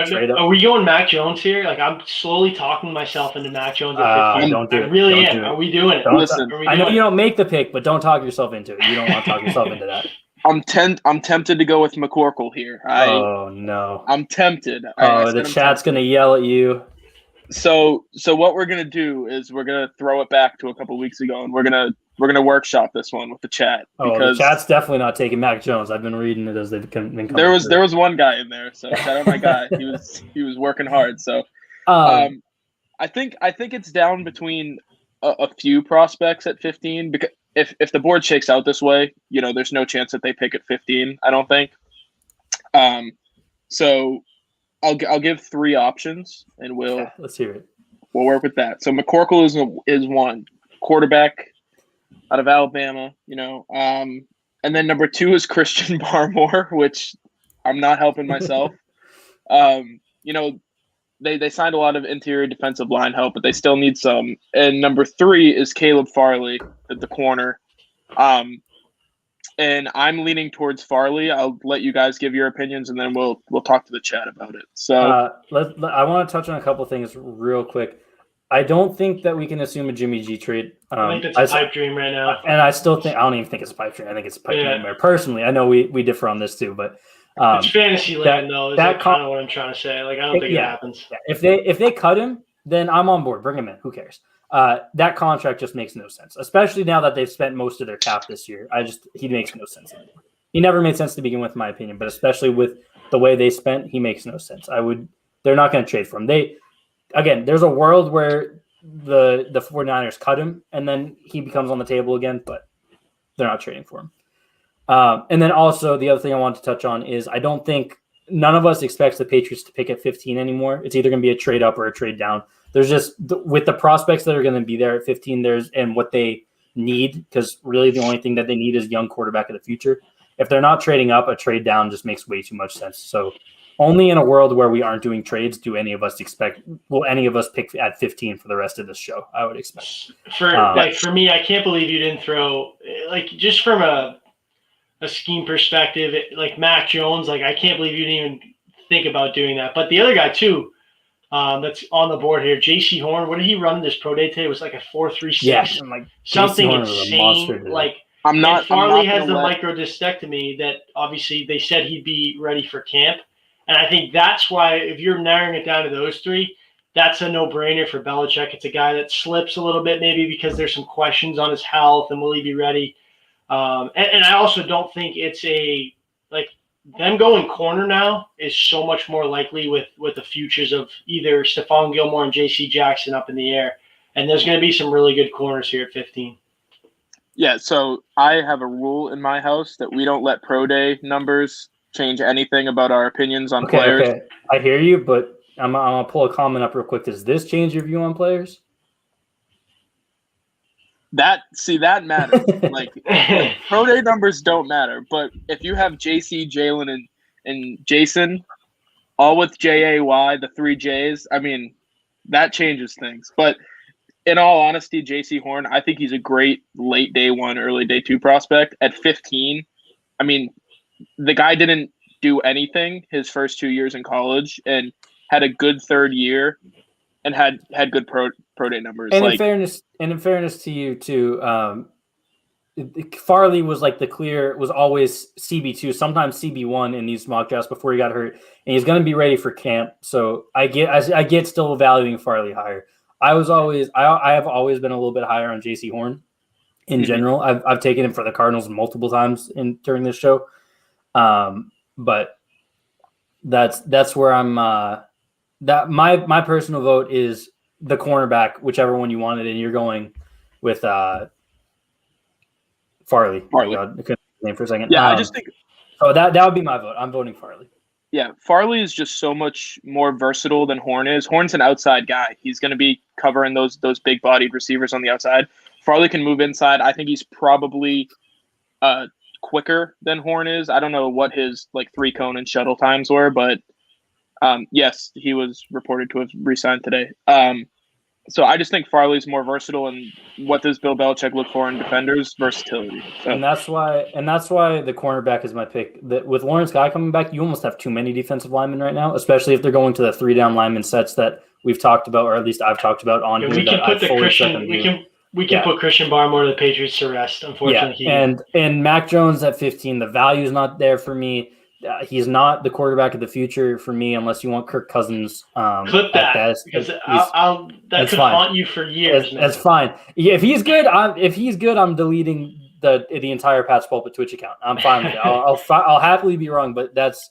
Mac Jones here? Like I'm slowly talking myself into Mac Jones at 15. Don't do it. I really am. Are we doing it? Listen, I know you don't make the pick, but don't talk yourself into it. You don't want to talk yourself into that. I'm tempted to go with McCorkle here. Oh no! I'm tempted. The chat's gonna yell at you. So what we're gonna do is we're gonna throw it back to a couple weeks ago, and we're gonna workshop this one with the chat. The chat's definitely not taking Mac Jones. I've been reading it as they've been coming. There was one guy in there, so shout out my guy. He was working hard. So I think it's down between a few prospects at 15 because if the board shakes out this way, there's no chance that they pick at 15. I don't think. So I'll give 3 options, and let's hear it. We'll work with that. So McCorkle is one quarterback out of Alabama, and then number 2 is Christian Barmore, which I'm not helping myself. They signed a lot of interior defensive line help, but they still need some. And number 3 is Caleb Farley at the corner. And I'm leaning towards Farley. I'll let you guys give your opinions, and then we'll talk to the chat about it. So I want to touch on a couple things real quick. I don't think that we can assume a Jimmy G trade. I think that's a pipe dream right now. And I don't even think it's a pipe dream. I think it's a pipe dream. Personally, I know we differ on this too, but it's fantasy land though. Is that kind of what I'm trying to say? Like, I don't think it happens. Yeah. If they cut him, then I'm on board. Bring him in. Who cares? That contract just makes no sense, especially now that they've spent most of their cap this year. He makes no sense anymore. He never made sense to begin with, in my opinion, but especially with the way they spent, he makes no sense. They're not going to trade for him. There's a world where the 49ers cut him and then he becomes on the table again, but they're not trading for him. And then also the other thing I want to touch on is I don't think none of us expects the Patriots to pick at 15 anymore. It's either going to be a trade up or a trade down. There's just with the prospects that are going to be there at 15, and what they need, because really the only thing that they need is young quarterback of the future. If they're not trading up, a trade down just makes way too much sense. So only in a world where we aren't doing trades will any of us pick at 15 for the rest of this show. I would expect. For me, I can't believe you didn't throw, just from a scheme perspective, like Mac Jones. I can't believe you didn't even think about doing that. But the other guy too, that's on the board here, J.C. Horn. What did he run this pro day today? It was like a 4.36. Yeah, something insane. Farley has the microdiscectomy that obviously they said he'd be ready for camp. And I think that's why, if you're narrowing it down to those 3, that's a no-brainer for Belichick. It's a guy that slips a little bit maybe because there's some questions on his health and will he be ready. And I also don't think it's them going corner now is so much more likely with the futures of either Stephon Gilmore and J.C. Jackson up in the air. And there's going to be some really good corners here at 15. Yeah, so I have a rule in my house that we don't let pro day numbers change anything about our opinions on players. Okay. I hear you, but I'm going to pull a comment up real quick. Does this change your view on players? That matters. Pro day numbers don't matter, but if you have JC, Jalen, and Jason, all with JAY, the 3 J's, I mean, that changes things. But in all honesty, JC Horn, I think he's a great late day 1, early day 2 prospect. At 15, I mean, the guy didn't do anything his first 2 years in college and had a good 3rd year and had good pro day numbers. And in fairness to you too, Farley was was always CB2, sometimes CB1 in these mock drafts before he got hurt, and he's going to be ready for camp. So I get still valuing Farley higher. I have always been a little bit higher on JC Horn in general. I've taken him for the Cardinals multiple times during this show. But that's where I'm that my personal vote is the cornerback, whichever one you wanted, and you're going with Farley. Farley. I couldn't name for a second. Yeah, I just think that would be my vote. I'm voting Farley. Yeah, Farley is just so much more versatile than Horn is. Horn's an outside guy. He's going to be covering those big-bodied receivers on the outside. Farley can move inside. I think he's probably quicker than Horn is. I don't know what his 3-cone and shuttle times were, but yes, he was reported to have re-signed today. So I just think Farley's more versatile, and what does Bill Belichick look for in defenders? Versatility. So. And that's why the cornerback is my pick. With Lawrence Guy coming back, you almost have too many defensive linemen right now, especially if they're going to the 3-down lineman sets that we've talked about, or at least I've talked about on here. We can put Christian Barmore to the Patriots to rest. Unfortunately, and Mac Jones at 15, the value is not there for me. He's not the quarterback of the future for me, unless you want Kirk Cousins. Clip that, because that could haunt you for years. That's fine. If he's good, I'm deleting the entire Pat's Pulpit Twitch account. I'm fine with it. I'll happily be wrong, but that's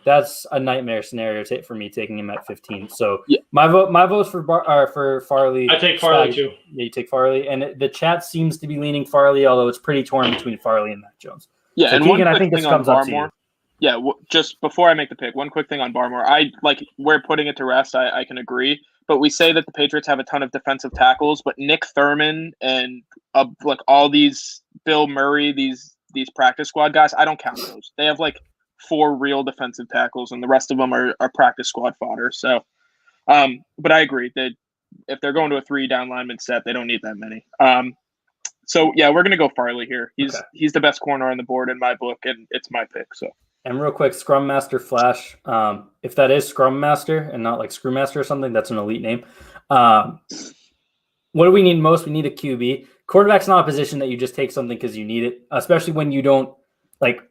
that's a nightmare scenario for me taking him at 15. So Yeah. my vote's for Farley. I take Farley too. Yeah, you take Farley, and the chat seems to be leaning Farley, although it's pretty torn between Farley and Mac Jones. Yeah, so and Keegan, one I quick think this thing comes on up to you. Barmore. Yeah, just before I make the pick, one quick thing on Barmore. We're putting it to rest. I can agree, but we say that the Patriots have a ton of defensive tackles, but Nick Thurman and like all these Bill Murray, these practice squad guys, I don't count those. They have like 4 real defensive tackles, and the rest of them are practice squad fodder. So, but I agree that if they're going to a 3 down lineman set, they don't need that many. So yeah, we're gonna go Farley here. He's the best corner on the board in my book, and it's my pick. So. And real quick, Scrum Master Flash. If that is Scrum Master and not like Screwmaster or something, that's an elite name. What do we need most? We need a QB. Quarterback's not a position that you just take something because you need it, especially when you don't like.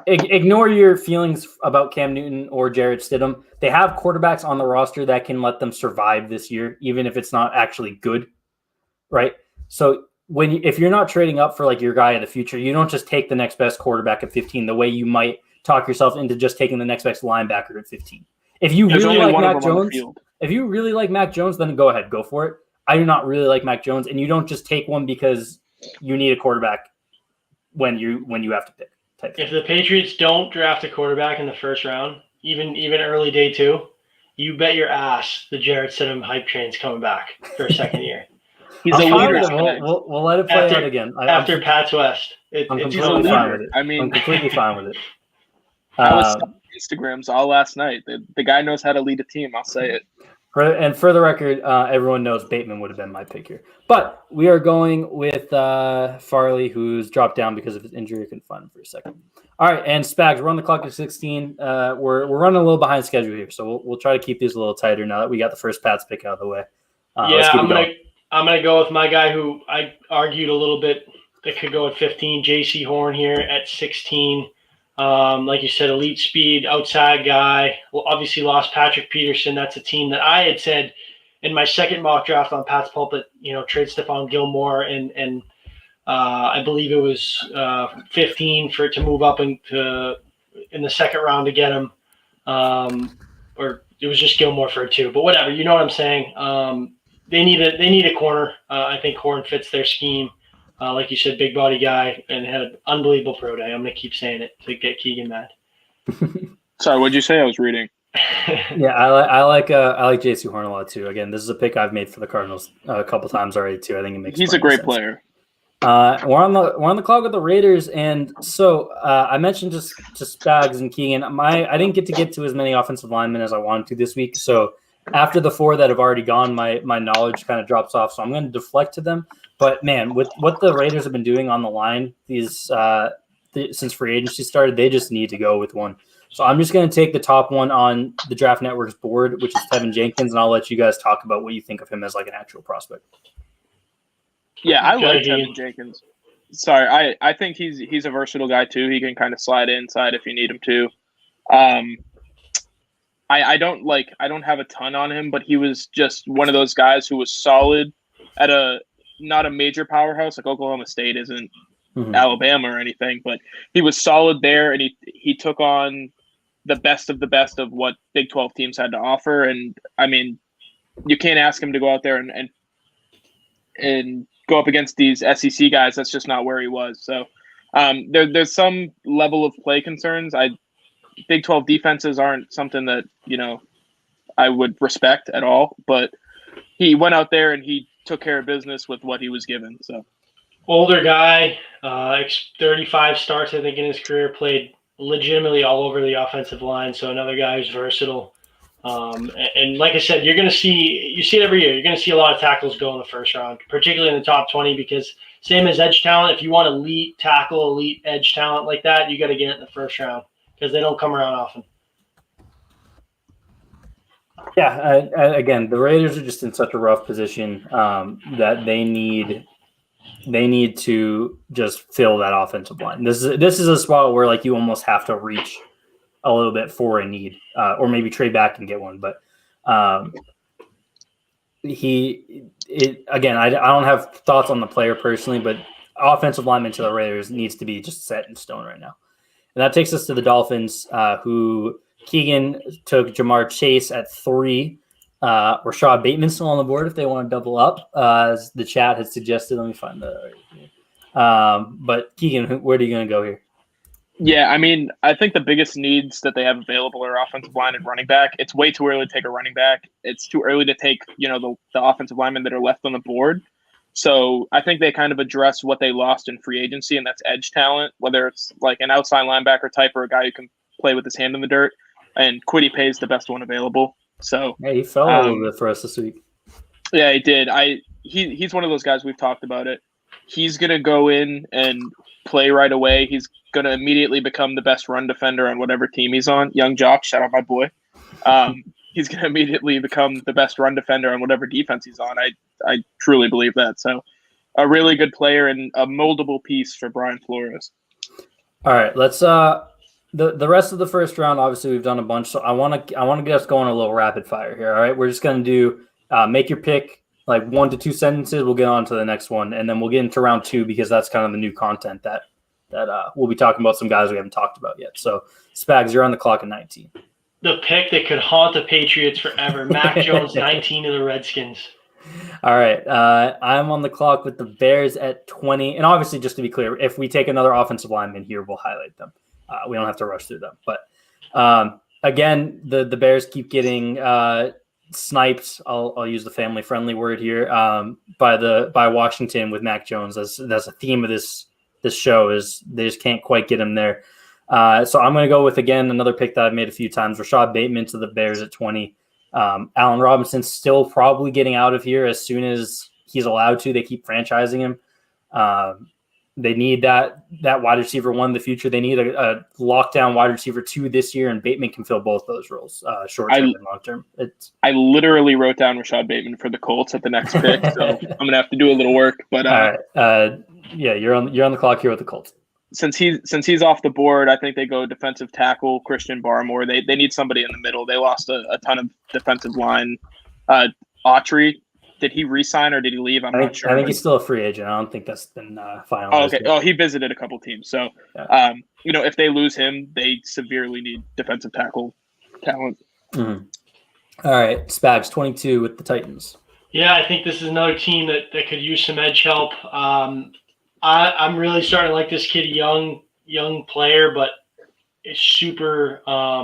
Ignore your feelings about Cam Newton or Jarrett Stidham. They have quarterbacks on the roster that can let them survive this year, even if it's not actually good, right? So if you're not trading up for like your guy of the future, you don't just take the next best quarterback at 15 the way you might talk yourself into just taking the next best linebacker at 15. If you really like Mac Jones, then go ahead, go for it. I do not really like Mac Jones, and you don't just take one because you need a quarterback when you have to pick. If the Patriots don't draft a quarterback in the first round, even early day 2, you bet your ass the Jarrett Stidham hype train's coming back for a second year. He's a leader. We'll let it play out again. After Pats West. I'm completely fine with it. I'm completely fine with it. I was on Instagrams all last night. The guy knows how to lead a team. I'll say it. And for the record, everyone knows Bateman would have been my pick here. But we are going with Farley, who's dropped down because of his injury. I couldn't find him for a second. All right, and Spags, we're on the clock at 16. We're running a little behind schedule here, so we'll try to keep these a little tighter now that we got the first Pats pick out of the way. I'm gonna go with my guy who I argued a little bit that could go at 15, J.C. Horn here at 16. Like you said, elite speed, outside guy. Well, obviously lost Patrick Peterson. That's a team that I had said in my second mock draft on Pat's Pulpit, trade Stephon Gilmore and I believe it was 15 for it to move up in the second round to get him. Or it was just Gilmore for a 2, but whatever, you know what I'm saying? They need a corner. I think Horn fits their scheme. Like you said, big body guy, and had an unbelievable pro day. I'm going to keep saying it to get Keegan mad. Sorry, what'd you say? I was reading. Yeah, I like J.C. Horn a lot too. Again, this is a pick I've made for the Cardinals a couple times already too. I think it makes. He's a great player. We're on the clock with the Raiders, and so I mentioned just Spags and Keegan. I didn't get to as many offensive linemen as I wanted to this week. So after the 4 that have already gone, my knowledge kind of drops off. So I'm going to deflect to them. But man, with what the Raiders have been doing on the line, since free agency started, they just need to go with one. So I'm just going to take the top one on the Draft Network's board, which is Tevin Jenkins, and I'll let you guys talk about what you think of him as like an actual prospect. Yeah, I like Tevin Jenkins. Sorry, I think he's a versatile guy too. He can kind of slide inside if you need him to. I don't have a ton on him, but he was just one of those guys who was solid at not a major powerhouse like Oklahoma State isn't Alabama or anything, but he was solid there, and he took on the best of what Big 12 teams had to offer. And I mean, you can't ask him to go out there and go up against these SEC guys. That's just not where he was. So there's some level of play concerns. Big 12 defenses aren't something that, I would respect at all, but he went out there and he took care of business with what he was given. So older guy, 35 starts, I think, in his career, played legitimately all over the offensive line. So another guy who's versatile. And like I said, you see it every year. You're going to see a lot of tackles go in the first round, particularly in the top 20, because same as edge talent, if you want elite tackle, elite edge talent like that, you got to get it in the first round because they don't come around often. Yeah, again, the Raiders are just in such a rough position that they need to just fill that offensive line. This is a spot where like you almost have to reach a little bit for a need, or maybe trade back and get one. But I don't have thoughts on the player personally, but offensive lineman to the Raiders needs to be just set in stone right now. And that takes us to the Dolphins, who Keegan took Jamar Chase at 3. Rashad Bateman still on the board if they want to double up, as the chat has suggested. Let me find that right here. But Keegan, where are you going to go here? Yeah, I mean, I think the biggest needs that they have available are offensive line and running back. It's way too early to take a running back. It's too early to take, the offensive linemen that are left on the board. So I think they kind of address what they lost in free agency, and that's edge talent, whether it's like an outside linebacker type or a guy who can play with his hand in the dirt. And Kwity Paye is the best one available. So yeah, he fell a little bit for us this week. Yeah, he did. He's one of those guys, we've talked about it. He's gonna go in and play right away. He's gonna immediately become the best run defender on whatever team he's on. Young Jock, shout out my boy. He's gonna immediately become the best run defender on whatever defense he's on. I truly believe that. So a really good player and a moldable piece for Brian Flores. All right, let's the rest of the first round. Obviously, we've done a bunch, so I want to get us going a little rapid fire here. All right, we're just gonna do make your pick, like 1 to 2 sentences. We'll get on to the next one, and then we'll get into round 2 because that's kind of the new content that we'll be talking about some guys we haven't talked about yet. So Spags, you're on the clock at 19. The pick that could haunt the Patriots forever, Mac Jones, 19 to the Redskins. All right. I'm on the clock with the Bears at 20. And obviously, just to be clear, if we take another offensive lineman here, we'll highlight them. We don't have to rush through them. But again, the Bears keep getting sniped. I'll use the family-friendly word here by Washington with Mac Jones. That's a theme of this show is they just can't quite get him there. So I'm going to go with, again, another pick that I've made a few times, Rashad Bateman to the Bears at 20. Allen Robinson's still probably getting out of here as soon as he's allowed to. They keep franchising him. They need that wide receiver 1 in the future. They need a lockdown wide receiver 2 this year, and Bateman can fill both those roles, short-term and long-term. I literally wrote down Rashad Bateman for the Colts at the next pick, so I'm going to have to do a little work. But all right. Yeah, you're on the clock here with the Colts. Since he's off the board, I think they go defensive tackle Christian Barmore. They need somebody in the middle. They lost a ton of defensive line. Autry, did he re-sign or did he leave? I'm not sure. I think he's still a free agent. I don't think that's been finalized. Oh, okay. Yet. Oh, he visited a couple teams. So, yeah. If they lose him, they severely need defensive tackle talent. Mm-hmm. All right, Spags, 22 with the Titans. Yeah, I think this is another team that could use some edge help. I'm really starting to like this kid, young player, but is super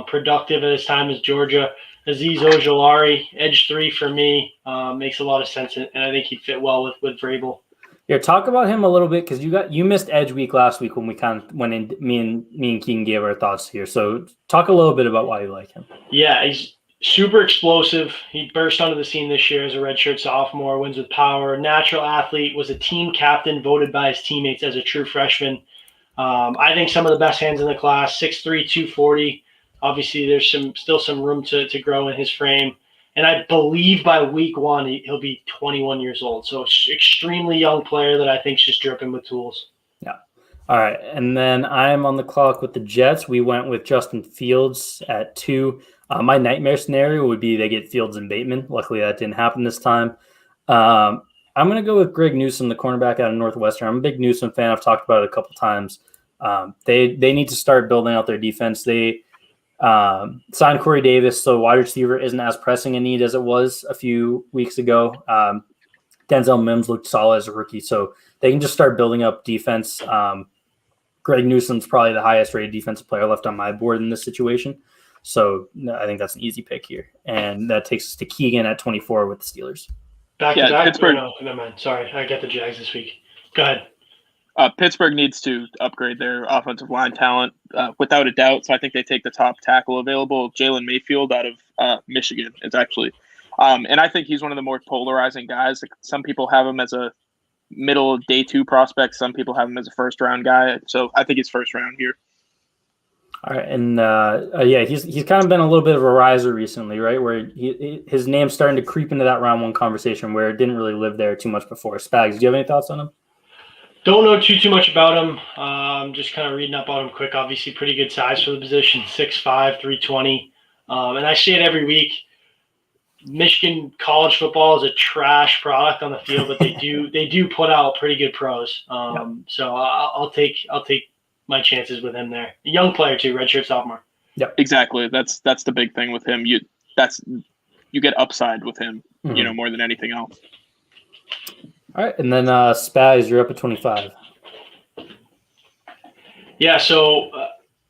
productive at his time as Georgia. Azeez Ojulari, edge 3 for me, makes a lot of sense, and I think he'd fit well with Vrabel. Yeah, talk about him a little bit because you missed edge week last week when we kind of went in. Me and Keegan gave our thoughts here. So talk a little bit about why you like him. Yeah, he's super explosive. He burst onto the scene this year as a redshirt sophomore, wins with power, natural athlete, was a team captain voted by his teammates as a true freshman. I think some of the best hands in the class, 6'3", 240. Obviously, there's still some room to grow in his frame. And I believe by week 1, he'll be 21 years old. So extremely young player that I think is just dripping with tools. Yeah. All right. And then I'm on the clock with the Jets. We went with Justin Fields at 2. My nightmare scenario would be they get Fields and Bateman. Luckily, that didn't happen this time. I'm going to go with Greg Newsome, the cornerback out of Northwestern. I'm a big Newsome fan. I've talked about it a couple times. They need to start building out their defense. They signed Corey Davis, so wide receiver isn't as pressing a need as it was a few weeks ago. Denzel Mims looked solid as a rookie, so they can just start building up defense. Greg Newsome's probably the highest rated defensive player left on my board in this situation. So I think that's an easy pick here. And that takes us to Keegan at 24 with the Steelers. Back to back? Pittsburgh. No, man. Sorry, I got the Jags this week. Go ahead. Pittsburgh needs to upgrade their offensive line talent without a doubt. So I think they take the top tackle available, Jalen Mayfield out of Michigan. It's actually, and I think he's one of the more polarizing guys. Like, some people have him as a middle day 2 prospect. Some people have him as a first round guy. So I think he's first round here. All right, and he's kind of been a little bit of a riser recently, right? Where his name's starting to creep into that round 1 conversation where it didn't really live there too much before. Spags, do you have any thoughts on him? Don't know too much about him. Just kind of reading up on him quick. Obviously, pretty good size for the position, 6'5", 320. And I say it every week. Michigan college football is a trash product on the field, but they do put out pretty good pros. So I'll take my chances with him there. A young player too, redshirt sophomore. Yep. Exactly. That's the big thing with him. You get upside with him, more than anything else. All right, and then Spaz, you're up at 25. Yeah, so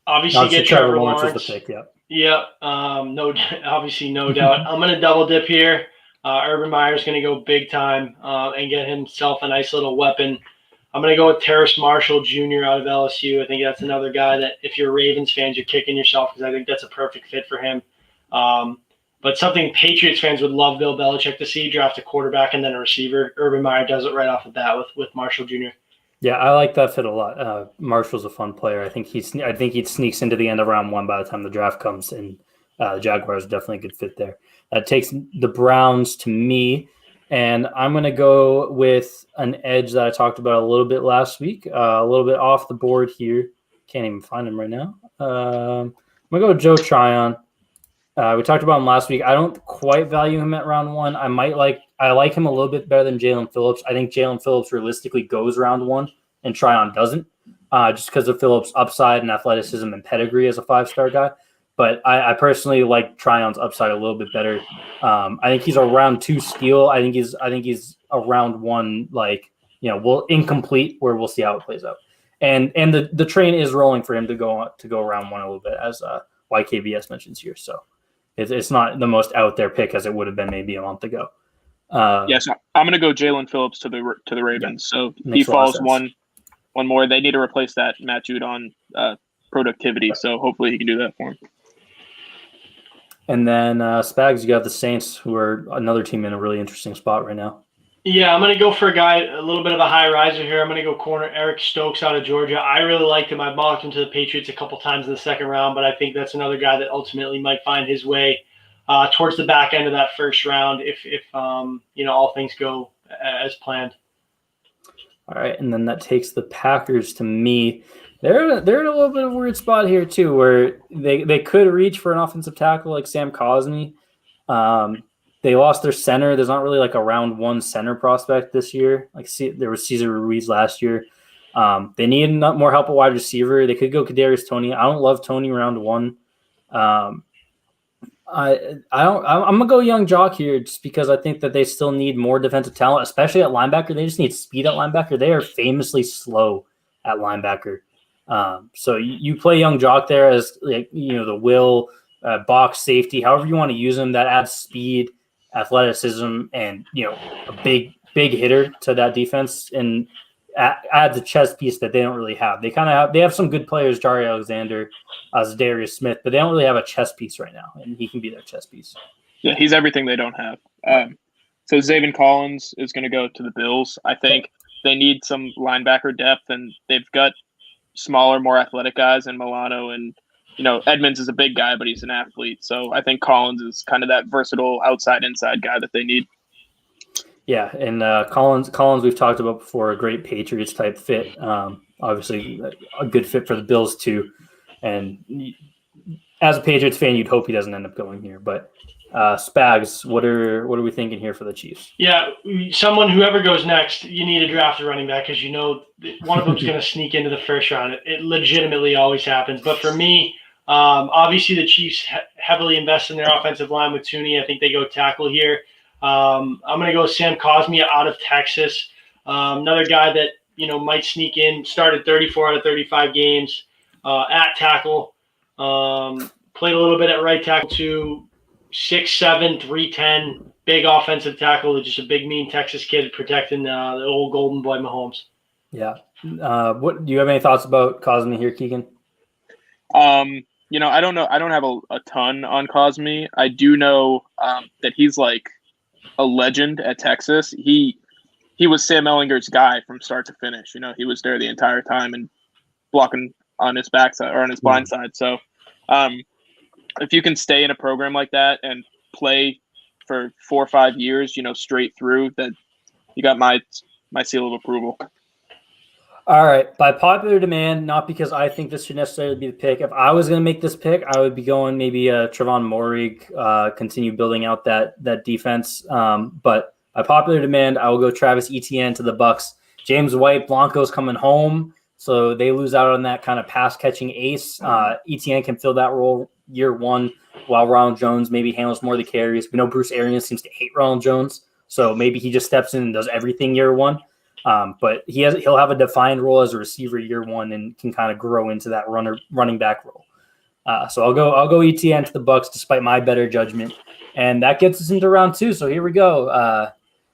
obviously get Trevor Lawrence. Was the pick, yeah. Yeah, obviously no doubt. I'm going to double dip here. Urban Meyer's going to go big time and get himself a nice little weapon. I'm going to go with Terrace Marshall Jr. out of LSU. I think that's another guy that if you're Ravens fans, you're kicking yourself because I think that's a perfect fit for him. But something Patriots fans would love Bill Belichick to see, draft a quarterback and then a receiver. Urban Meyer does it right off the bat with Marshall Jr. Yeah, I like that fit a lot. Marshall's a fun player. I think he sneaks into the end of round 1 by the time the draft comes, and the Jaguars are definitely a good fit there. That takes the Browns to me, and I'm going to go with an edge that I talked about a little bit last week, a little bit off the board here. Can't even find him right now. I'm going to go with Joe Tryon. We talked about him last week. I don't quite value him at round 1. I like him a little bit better than Jalen Phillips. I think Jalen Phillips realistically goes round 1 and Tryon doesn't, just because of Phillips' upside and athleticism and pedigree as a 5-star guy. But I personally like Tryon's upside a little bit better. I think he's a round 2 steal. I think he's a round 1, incomplete, where we'll see how it plays out. And the train is rolling for him to go round 1 a little bit, as YKBS mentions here. So it's not the most out there pick as it would have been maybe a month ago. So I'm going to go Jalen Phillips to the Ravens. Yeah, so he falls one more. They need to replace that Matt Judon productivity. So hopefully he can do that for him. And then Spags, you got the Saints, who are another team in a really interesting spot right now. Yeah, I'm going to go for a guy, a little bit of a high riser here. I'm going to go corner Eric Stokes out of Georgia. I really liked him. I mocked him to the Patriots a couple times in the second round, but I think that's another guy that ultimately might find his way towards the back end of that first round if all things go as planned. All right, and then that takes the Packers to me. They're in a little bit of a weird spot here too, where they could reach for an offensive tackle like Sam Cosmi. They lost their center. There's not really like a round 1 center prospect this year. There was Cesar Ruiz last year. They need more help at wide receiver. They could go Kadarius Toney. I don't love Toney round 1. I'm gonna go young Jock here just because I think that they still need more defensive talent, especially at linebacker. They just need speed at linebacker. They are famously slow at linebacker. So you play young Jock there as the will box safety, however you want to use him. That adds speed, athleticism, and a big hitter to that defense, and adds a chess piece that they don't really have. They have some good players, Jari Alexander, Zadarius Smith, but they don't really have a chess piece right now, and he can be their chess piece. Yeah, he's everything they don't have. So Zaven Collins is going to go to the Bills. I think they need some linebacker depth, and they've got smaller, more athletic guys in Milano, and Edmonds is a big guy, but he's an athlete. So I think Collins is kind of that versatile outside-inside guy that they need. Yeah, and Collins we've talked about before, a great Patriots type fit. Obviously, a good fit for the Bills too. And as a Patriots fan, you'd hope he doesn't end up going here. But Spags, what are we thinking here for the Chiefs? Yeah, whoever goes next, you need to draft a running back because one of them's going to sneak into the first round. It legitimately always happens. But for me, obviously the Chiefs heavily invest in their offensive line with Tooney. I think they go tackle here. I'm going to go Sam Cosmi out of Texas. Another guy that might sneak in. Started 34 out of 35 games at tackle. Played a little bit at right tackle too. 6'7", 310, big offensive tackle. Just a big, mean Texas kid protecting the old golden boy Mahomes. Yeah. What do you have any thoughts about Cosmi here, Keegan? I don't know. I don't have a ton on Cosmi. I do know that he's like a legend at Texas. He was Sam Ellinger's guy from start to finish. He was there the entire time and blocking on his backside or on his blind side. So, if you can stay in a program like that and play for 4 or 5 years, straight through, that you got my seal of approval. All right. By popular demand, not because I think this should necessarily be the pick. If I was going to make this pick, I would be going maybe Trevon Moehrig, continue building out that defense. But by popular demand, I will go Travis Etienne to the Bucks. James White, Blanco's coming home, so they lose out on that kind of pass-catching ace. Etienne can fill that role year one, while Ronald Jones maybe handles more of the carries. We know Bruce Arians seems to hate Ronald Jones, so maybe he just steps in and does everything year one. But he'll have a defined role as a receiver year one and can kind of grow into that running back role. So I'll go ETN to the Bucks despite my better judgment, and that gets us into round 2. So here we go.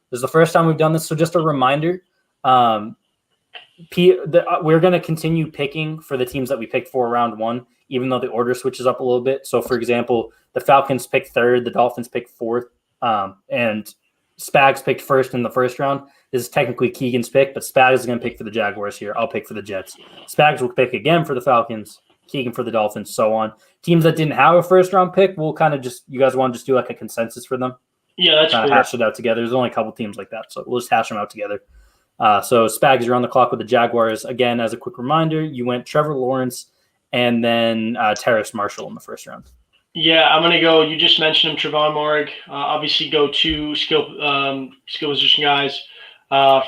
This is the first time we've done this, so just a reminder. We're going to continue picking for the teams that we picked for round 1, even though the order switches up a little bit. So, for example, the Falcons picked 3rd, the Dolphins picked 4th, and Spags picked 1st in the first round. This is technically Keegan's pick, but Spags is going to pick for the Jaguars here. I'll pick for the Jets. Spags will pick again for the Falcons, Keegan for the Dolphins, so on. Teams that didn't have a first-round pick, we'll kind of just – you guys want to just do like a consensus for them? Yeah, that's cool. Hash it out together. There's only a couple teams like that, so we'll just hash them out together. So Spags, you're on the clock with the Jaguars. Again, as a quick reminder, you went Trevor Lawrence and then Terrace Marshall in the first round. Yeah, I'm going to go. You just mentioned him, Trevon Moehrig. Obviously, go 2 skill position guys.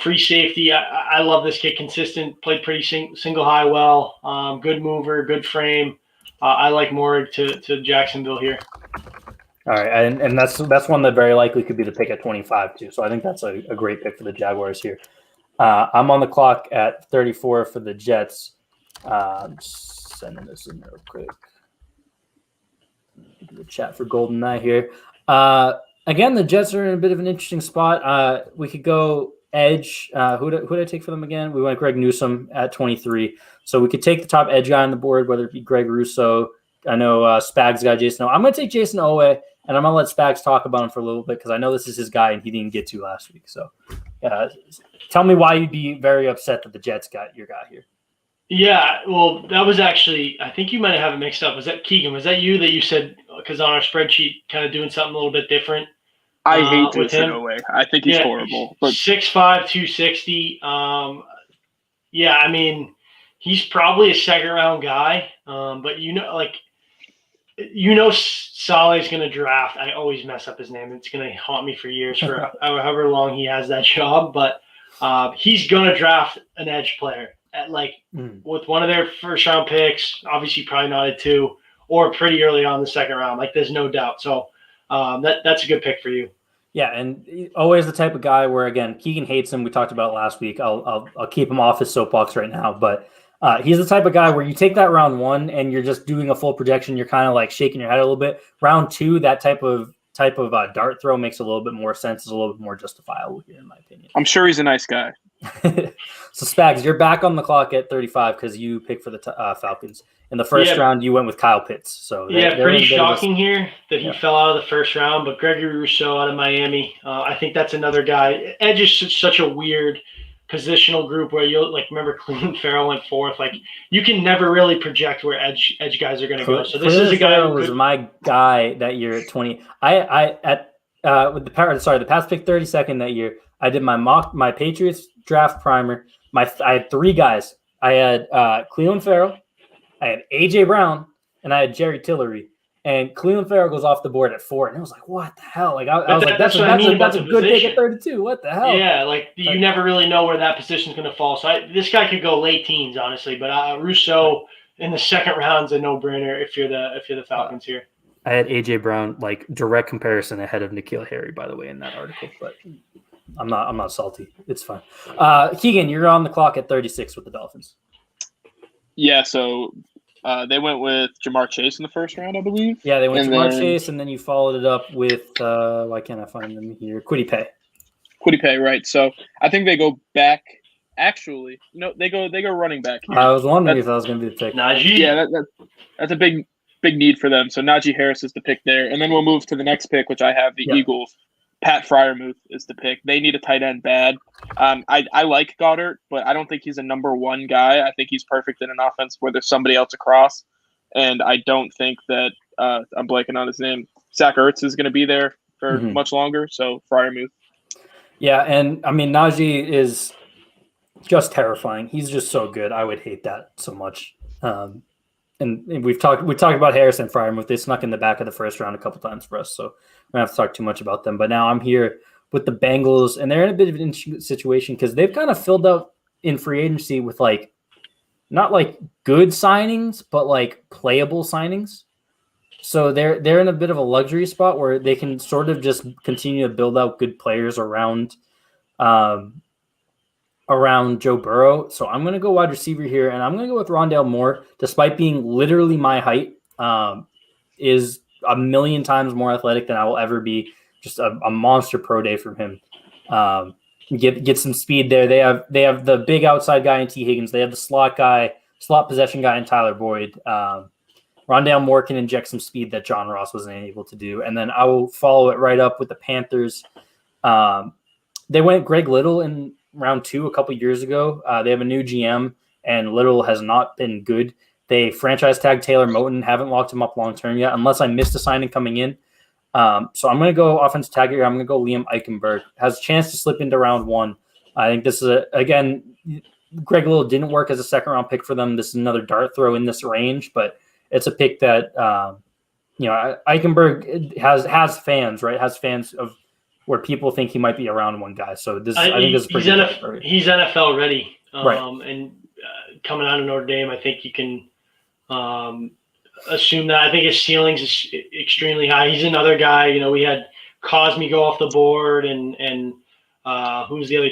Free safety. I love this kid. Consistent. Played pretty single high well. Good mover. Good frame. I like Moehrig to Jacksonville here. All right, and that's one that very likely could be the pick at 25 too. So I think that's a great pick for the Jaguars here. I'm on the clock at 34 for the Jets. Just sending this in real quick. The chat for Golden Knight here. Again, the Jets are in a bit of an interesting spot. We could go edge. Who did I take for them again? We went Greg Newsome at 23. So we could take the top edge guy on the board, whether it be Greg Rousseau. I know Spags got Jason Owe. I'm going to take Jason Owe, and I'm going to let Spags talk about him for a little bit because I know this is his guy and he didn't get to last week. So tell me why you'd be very upset that the Jets got your guy here. Yeah, well, that was actually – I think you might have it mixed up. Was that Keegan? Was that you that you said – because on our spreadsheet kind of doing something a little bit different? I hate Jason Owe. I think he's horrible. But 6'5", 260. Yeah, I mean, he's probably a second-round guy. But Saleh's going to draft. I always mess up his name. It's going to haunt me for years for however long he has that job. But he's going to draft an edge player at with one of their first-round picks, obviously probably not at 2, or pretty early on in the second round. There's no doubt. So that's a good pick for you. Yeah, and always the type of guy where, again, Keegan hates him. We talked about it last week. I'll keep him off his soapbox right now. But he's the type of guy where you take that round 1 and you're just doing a full projection. You're kind of shaking your head a little bit. Round 2, that type of dart throw makes a little bit more sense. Is a little bit more justifiable here, in my opinion. I'm sure he's a nice guy. So, Spags, you're back on the clock at 35 because you picked for the Falcons. In the first round, you went with Kyle Pitts. So pretty shocking here that he fell out of the first round. But Gregory Rousseau out of Miami, I think that's another guy. Edge is such a weird positional group where you'll remember Cleveland Farrell went 4th. You can never really project where edge guys are going to go. So this is a guy who was my guy that year at 20. With the past pick 32nd that year. I did my Patriots draft primer. I had 3 guys. I had Cleveland Farrell, I had A.J. Brown, and I had Jerry Tillery. And Cleveland Farrell goes off the board at 4, and I was like, "What the hell?" I was like, "That's a good pick at 32. What the hell?" Yeah, you never really know where that position's going to fall. So this guy could go late teens, honestly. But Rousseau in the second round's a no-brainer if you're the Falcons here. I had A.J. Brown direct comparison ahead of N'Keal Harry, by the way, in that article, but. I'm not salty. It's fine. Keegan, you're on the clock at 36 with the Dolphins. Yeah, so they went with Jamar Chase in the first round, I believe. Yeah, they went Jamar Chase, and then you followed it up with why can't I find them here? Kwity Paye, right? So I think they go back. Actually, no, they go running back here. I was wondering if that was going to be the pick. Najee. Yeah, that's a big need for them. So Najee Harris is the pick there, and then we'll move to the next pick, which I have the Eagles. Pat Freiermuth is the pick. They need a tight end bad. I like Goddard, but I don't think he's a number 1 guy. I think he's perfect in an offense where there's somebody else across. And I don't think that I'm blanking on his name. Zach Ertz is going to be there for much longer. So Freiermuth. Yeah, and I mean Najee is just terrifying. He's just so good. I would hate that so much. And we talked about Harris and Freiermuth. They snuck in the back of the first round a couple times for us, so we don't have to talk too much about them. But now I'm here with the Bengals, and they're in a bit of an interesting situation because they've kind of filled out in free agency with not good signings, but playable signings. So they're in a bit of a luxury spot where they can sort of just continue to build out good players around Joe Burrow. So I'm going to go wide receiver here, and I'm going to go with Rondale Moore, despite being literally my height, is a million times more athletic than I will ever be. Just a monster pro day from him. Get some speed there. They have the big outside guy in T. Higgins. They have the slot possession guy in Tyler Boyd. Rondale Moore can inject some speed that John Ross wasn't able to do. And then I will follow it right up with the Panthers. They went Greg Little in round 2 a couple years ago. They have a new GM, and Little has not been good. They franchise tagged Taylor Moton, haven't locked him up long-term yet, unless I missed a signing coming in. So I'm going to go offensive tag here. I'm going to go Liam Eichenberg. Has a chance to slip into round 1. I think this is, again, Greg Little didn't work as a second-round pick for them. This is another dart throw in this range, but it's a pick that, Eichenberg has fans, right? Has fans of where people think he might be a round 1 guy. So I think this is pretty good. He's NFL ready. Right. And coming out of Notre Dame, I think you can assume that. I think his ceilings is extremely high. He's another guy. We had Cosme go off the board, and who's the other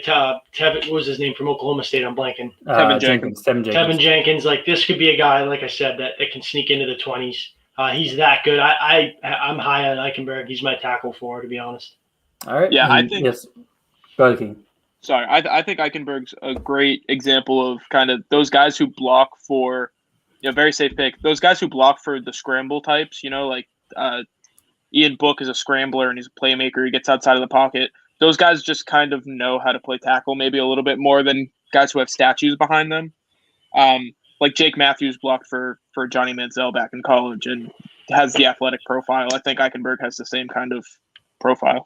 Tevin? What was his name from Oklahoma State? I'm blanking. Tevin Jenkins. Tevin Jenkins. Like, this could be a guy, like I said, that can sneak into the 20s. He's that good. I'm high on Eichenberg. He's my tackle for, to be honest. All right. Yeah, I think. Yes. Go ahead, King. Sorry, I think Eichenberg's a great example of kind of those guys who block for, very safe pick. Those guys who block for the scramble types, like Ian Book is a scrambler and he's a playmaker. He gets outside of the pocket. Those guys just kind of know how to play tackle maybe a little bit more than guys who have statues behind them. Like Jake Matthews blocked for Johnny Manziel back in college and has the athletic profile. I think Eichenberg has the same kind of profile.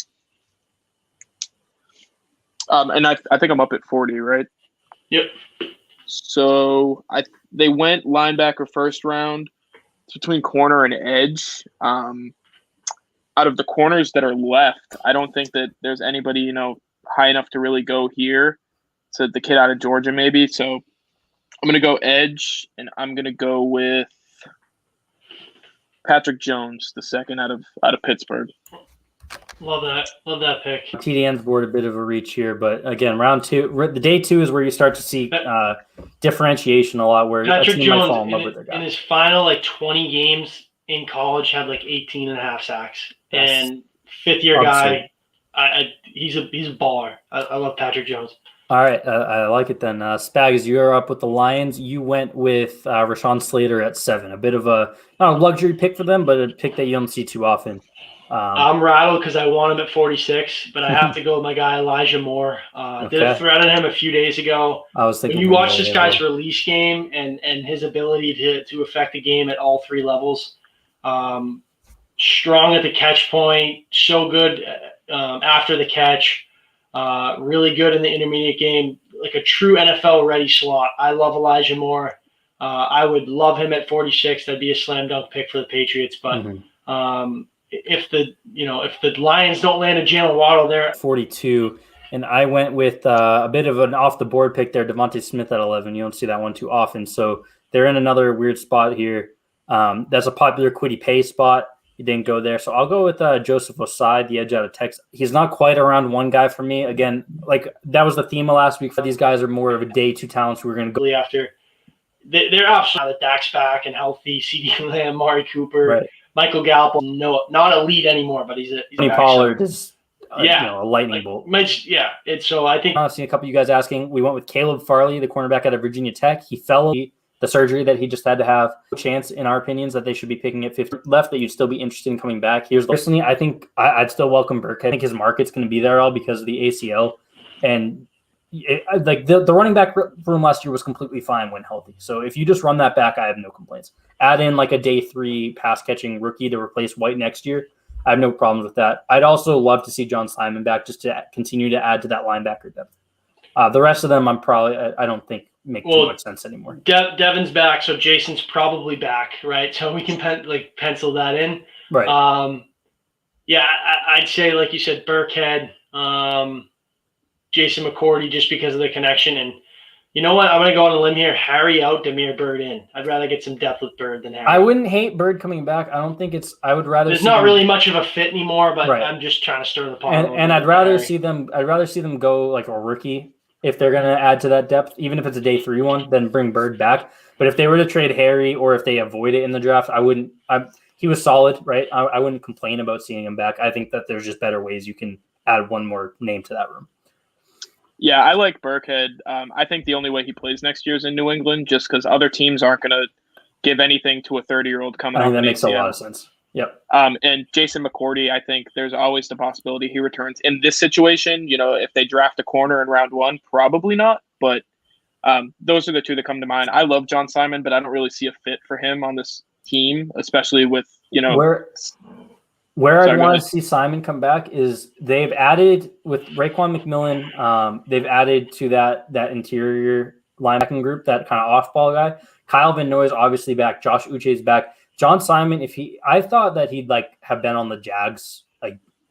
And I think I'm up at 40, right? Yep. So they went linebacker first round. It's between corner and edge. Out of the corners that are left, I don't think that there's anybody, high enough to really go here. So the kid out of Georgia, maybe. So I'm going to go edge, and I'm going to go with Patrick Jones, the second out of Pittsburgh. Love that pick. TDN's board a bit of a reach here, but again, round 2, the day 2 is where you start to see differentiation a lot. Where Patrick Jones fall in love with their guy. In his final 20 games in college had 18 and a half sacks, and fifth-year guy. He's a baller. I love Patrick Jones. All right, I like it then. Spags, you're up with the Lions. You went with Rashaan Slater at 7. A bit of not a luxury pick for them, but a pick that you don't see too often. I'm rattled because I want him at 46, but I have to go with my guy Elijah Moore. Did a thread on him a few days ago. I was thinking when you watch this guy's release game and his ability to affect the game at all 3 levels, strong at the catch point, so good after the catch, really good in the intermediate game, like a true NFL ready slot. I love Elijah Moore. I would love him at 46. That'd be a slam dunk pick for the Patriots, but. If the Lions don't land a Jalen Waddle there at 42, and I went with a bit of an off the board pick there, Devontae Smith at 11. You don't see that one too often, so they're in another weird spot here. That's a popular Kwity Paye spot. He didn't go there, so I'll go with Joseph Osai, the edge out of Texas. He's not quite a round 1 guy for me. Again, that was the theme of last week. These guys are more of a day 2 talents who we're going to go after. They're absolutely Dak's back and healthy. CeeDee Lamb, Amari Cooper. Right. Michael Gallup, not elite anymore, but he's a Pollard is a lightning bolt. So I think I've seen a couple of you guys asking. We went with Caleb Farley, the cornerback out of Virginia Tech. He fell the surgery that he just had to have. A chance, in our opinions, that they should be picking at 50 left, that you'd still be interested in coming back. Personally, I think I'd still welcome Burkhead. I think his market's going to be there all because of the ACL. And the running back room last year was completely fine when healthy. So if you just run that back, I have no complaints. Add in a day 3 pass catching rookie to replace White next year. I have no problems with that. I'd also love to see John Simon back just to continue to add to that linebacker depth. The rest of them, I don't think make too much sense anymore. Devin's back, so Jason's probably back, right? So we can pencil that in. Right. I'd say, like you said, Burkhead, Jason McCourty, just because of the connection, and You know what? I'm going to go on a limb here. Harry out, Demir Bird in. I'd rather get some depth with Bird than Harry. I wouldn't hate Bird coming back. I don't think it's. I would rather. There's not really much of a fit anymore, but right. I'm just trying to stir the pot. And I'd rather see them. I'd rather see them go like a rookie if they're going to add to that depth, even if it's a day 3 one, then bring Bird back. But if they were to trade Harry or if they avoid it in the draft, I wouldn't. He was solid, right? I wouldn't complain about seeing him back. I think that there's just better ways you can add one more name to that room. Yeah, I like Burkhead. I think the only way he plays next year is in New England, just because other teams aren't going to give anything to a 30-year-old coming. I think that makes a lot of sense. Yep. And Jason McCourty, I think there's always the possibility he returns. In this situation, if they draft a corner in round 1, probably not. But those are the two that come to mind. I love John Simon, but I don't really see a fit for him on this team, especially with Where I want to see Simon come back is they've added with Raekwon McMillan. They've added to that interior linebacking group, that kind of off-ball guy. Kyle Van Noy is obviously back. Josh Uche's back. John Simon, I thought that he'd have been on the Jags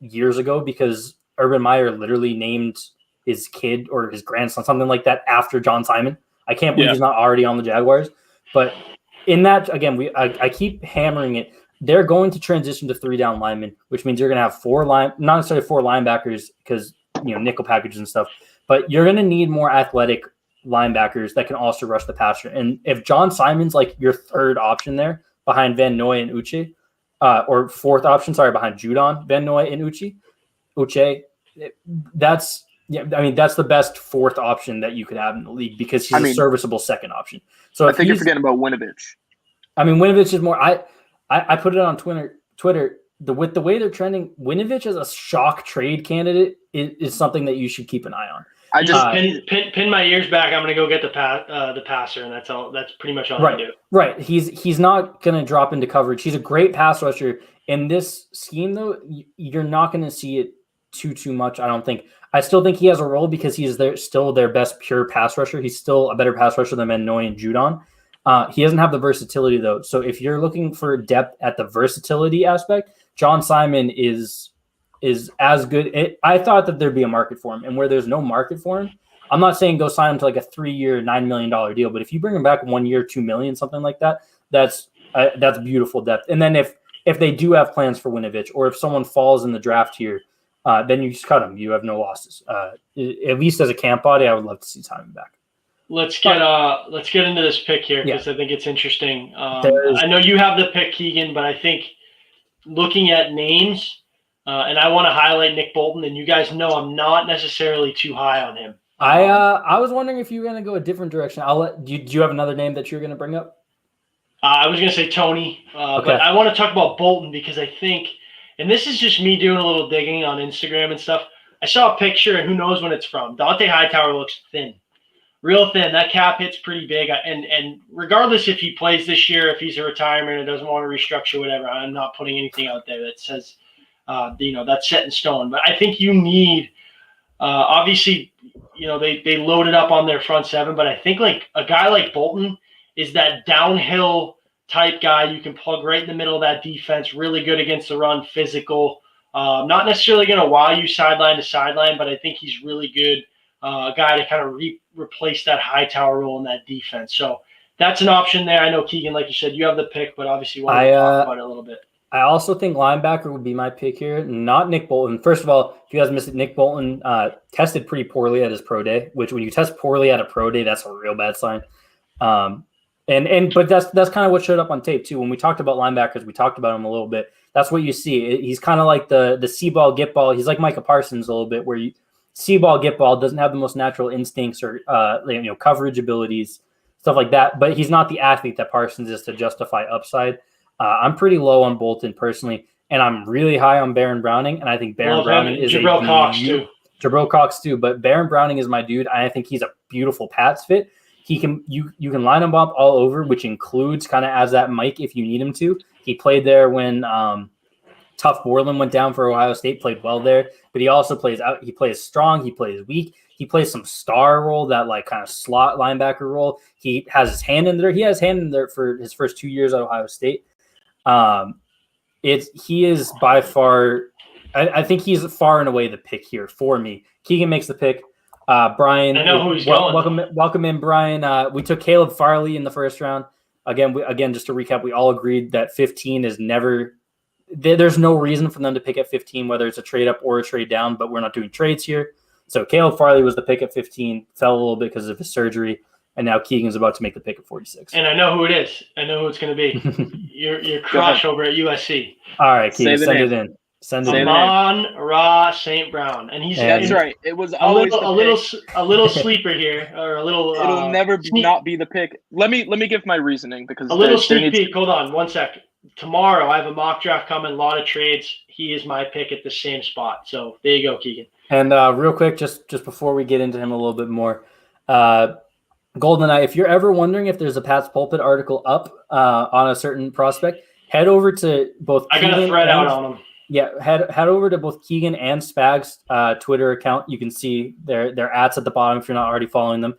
years ago because Urban Meyer literally named his kid or his grandson, something like that, after John Simon. I can't believe he's not already on the Jaguars. But in that, again, I keep hammering it. They're going to transition to 3-down linemen, which means you're going to have not necessarily 4 linebackers because nickel packages and stuff, but you're going to need more athletic linebackers that can also rush the passer. And if John Simon's your third option there behind Van Noy and Uche, or fourth option, behind Judon, Van Noy and Uche, that's the best fourth option that you could have in the league because he's a serviceable second option. So I think you're forgetting about Winovich. Winovich is more. I put it on Twitter. With the way they're trending, Winovich as a shock trade candidate is something that you should keep an eye on. I just pin my ears back. I'm going to go get the passer, and that's all. That's pretty much all I do. Right. He's not going to drop into coverage. He's a great pass rusher. In this scheme, though, you're not going to see it too much. I don't think. I still think he has a role because he's still their best pure pass rusher. He's still a better pass rusher than Van Noy and Judon. He doesn't have the versatility, though. So if you're looking for depth at the versatility aspect, John Simon is as good. I thought that there'd be a market for him. And where there's no market for him, I'm not saying go sign him to a 3-year, $9 million deal. But if you bring him back 1 year, $2 million, something like that, that's beautiful depth. And then if they do have plans for Winovich, or if someone falls in the draft here, then you just cut him. You have no losses. At least as a camp body, I would love to see Simon back. Let's get into this pick here because I think it's interesting. I know you have the pick, Keegan, but I think looking at names, and I want to highlight Nick Bolton, and you guys know I'm not necessarily too high on him. I was wondering if you were going to go a different direction. Do you have another name that you're going to bring up? I was going to say Tony, okay. But I want to talk about Bolton because I think, and this is just me doing a little digging on Instagram and stuff. I saw a picture, and who knows when it's from. Dante Hightower looks thin. Real thin. That cap hit's pretty big. And regardless if he plays this year, if he's a retirement or doesn't want to restructure, whatever, I'm not putting anything out there that says, that's set in stone. But I think you need, obviously, they loaded up on their front seven, but I think a guy like Bolton is that downhill type guy you can plug right in the middle of that defense, really good against the run, physical, not necessarily going to wow you sideline to sideline, but I think he's really good. A guy to kind of replace that Hightower role in that defense. So that's an option there. I know, Keegan, like you said, you have the pick, but obviously you want to talk about it a little bit. I also think linebacker would be my pick here, not Nick Bolton. First of all, if you guys missed it, Nick Bolton tested pretty poorly at his pro day, which when you test poorly at a pro day, that's a real bad sign. But that's kind of what showed up on tape too. When we talked about linebackers, we talked about him a little bit. That's what you see. He's kind of like the see ball, get ball. He's like Micah Parsons a little bit, where you see ball, get ball, doesn't have the most natural instincts or coverage abilities, stuff like that. But he's not the athlete that Parsons is to justify upside. I'm pretty low on Bolton personally, and I'm really high on Baron Browning. And I think Baron Browning is Jabril Cox too. Jabril Cox too, but Baron Browning is my dude. I think he's a beautiful Pats fit. He can you can line him up all over, which includes kind of as that Mike if you need him to. He played there when Tough Borland went down for Ohio State, played well there, but he also plays out. He plays strong. He plays weak. He plays some star role, that kind of slot linebacker role. He has his hand in there. He has his hand in there for his first 2 years at Ohio State. He is by far. I think he's far and away the pick here for me. Keegan makes the pick. Brian, I know who he's going. welcome in, Brian. We took Caleb Farley in the first round. Again, just to recap, we all agreed that 15 is never. There's no reason for them to pick at 15, whether it's a trade up or a trade down. But we're not doing trades here. So Caleb Farley was the pick at 15, fell a little bit because of his surgery, and now Keegan's about to make the pick at 46. And I know who it is. I know who it's going to be. your crush over at USC. All right, Keegan, send it in. Amon-Ra St. Brown, and that's right. It was a little sleeper here, or a little. It'll never not be the pick. Let me give my reasoning because a little sneak peek. Hold on, 1 sec. Tomorrow I have a mock draft coming. A lot of trades. He is my pick at the same spot. So there you go, Keegan. And real quick, just before we get into him a little bit more, GoldenEye, if you're ever wondering if there's a Pat's Pulpit article up on a certain prospect, head over to both. I got a thread out on him. Yeah, head over to both Keegan and Spag's Twitter account. You can see their ads at the bottom if you're not already following them.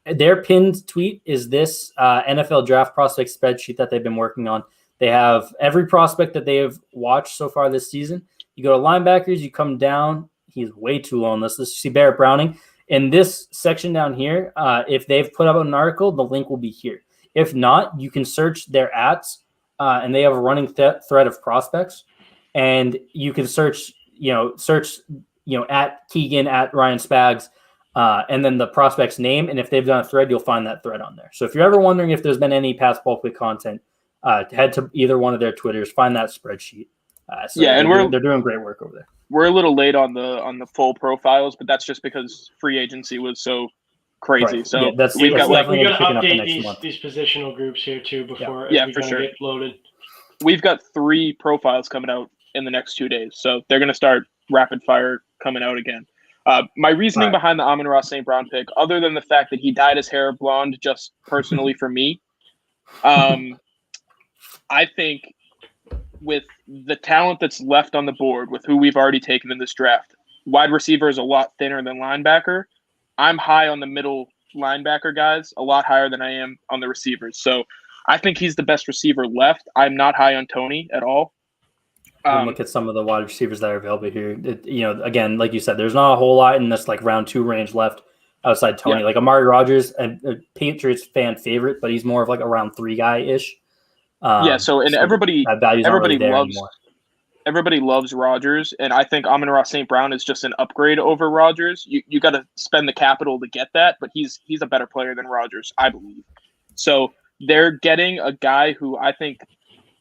Their pinned tweet is this NFL draft prospect spreadsheet that they've been working on. They have every prospect that they have watched so far this season. You go to linebackers, you come down. He's way too low on this. Let's see Barrett Browning. In this section down here, if they've put up an article, the link will be here. If not, you can search their ads, and they have a running thread of prospects. And you can search at Keegan, at Ryan Spags, and then the prospect's name. And if they've done a thread, you'll find that thread on there. So if you're ever wondering if there's been any past Pulpit content, head to either one of their Twitters, find that spreadsheet. And they're doing great work over there. We're a little late on the full profiles, but that's just because free agency was so crazy. Right. So we got to update these positional groups here too before for sure get loaded. We've got 3 profiles coming out in the next 2 days. So they're going to start rapid fire coming out again. My reasoning behind the Amon-Ra St. Brown pick, other than the fact that he dyed his hair blonde just personally for me, I think with the talent that's left on the board, with who we've already taken in this draft, wide receiver is a lot thinner than linebacker. I'm high on the middle linebacker guys, a lot higher than I am on the receivers. So I think he's the best receiver left. I'm not high on Tony at all. Look at some of the wide receivers that are available here. Again, like you said, there's not a whole lot in this like round 2 range left outside Tony. Like Amari Rodgers, a Patriots fan favorite, but he's more of like a round 3 guy-ish. Everybody loves Rodgers, and I think Amon-Ra St. Brown is just an upgrade over Rodgers. You got to spend the capital to get that, but he's a better player than Rodgers, I believe. So they're getting a guy who I think,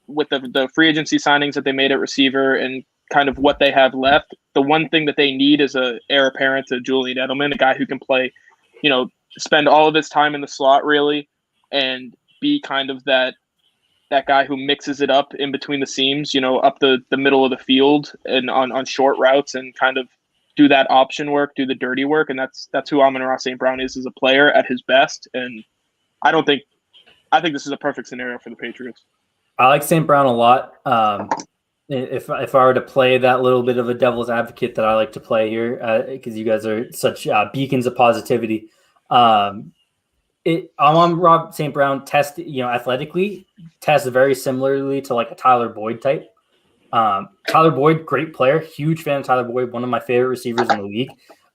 with the free agency signings that they made at receiver and kind of what they have left, the one thing that they need is a heir apparent to Julian Edelman, a guy who can play, spend all of his time in the slot really, and be kind of that guy who mixes it up in between the seams, up the middle of the field and on short routes, and kind of do that option work, do the dirty work. And that's who Amon-Ra St. Brown is as a player at his best. And I think this is a perfect scenario for the Patriots. I like St. Brown a lot. If I were to play that little bit of a devil's advocate that I like to play here, because you guys are such beacons of positivity, Amon-Ra St. Brown athletically tests very similarly to like a Tyler Boyd type. Tyler Boyd, great player, huge fan of Tyler Boyd, one of my favorite receivers in the league.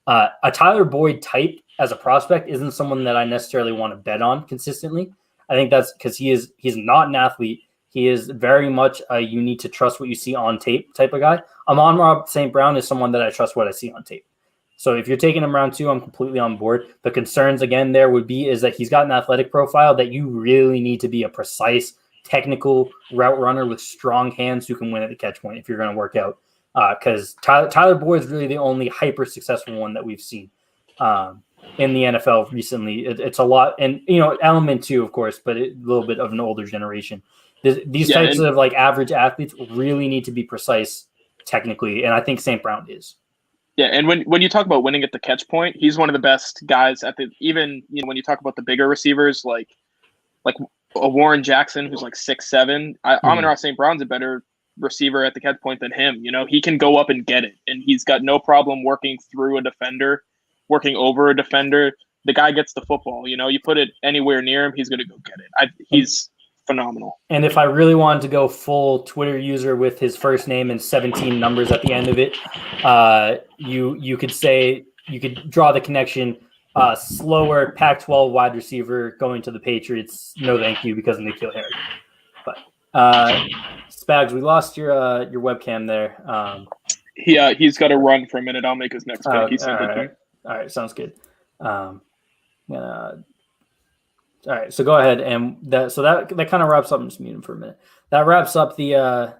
A Tyler Boyd type as a prospect isn't someone that I necessarily want to bet on consistently. I think that's because he's not an athlete. He is very much a you need to trust what you see on tape type of guy. Amon-Ra St. Brown is someone that I trust what I see on tape. So if you're taking him round 2, I'm completely on board. The concerns again there is that he's got an athletic profile that you really need to be a precise, technical route runner with strong hands who can win at the catch point if you're going to work out. Because Tyler Boyd is really the only hyper successful one that we've seen in the NFL recently. It's a lot, and Element too, of course, but a little bit of an older generation. These types of like average athletes really need to be precise technically, and I think St. Brown is. Yeah, and when you talk about winning at the catch point, he's one of the best guys at when you talk about the bigger receivers like a Warren Jackson who's like 6'7". Amon-Ra St. Brown's a better receiver at the catch point than him. He can go up and get it, and he's got no problem working through a defender, working over a defender. The guy gets the football. You put it anywhere near him, he's going to go get it. He's phenomenal. And if I really wanted to go full Twitter user with his first name and 17 numbers at the end of it, you could say you could draw the connection. Slower Pac-12 wide receiver going to the Patriots. No, thank you, because of N'Keal Harry. But Spags, we lost your webcam there. He's got to run for a minute. I'll make his next pick. He sent it to me. All right, sounds good. All right, so go ahead, and that kind of wraps up. I'm just mute him for a minute. That wraps up the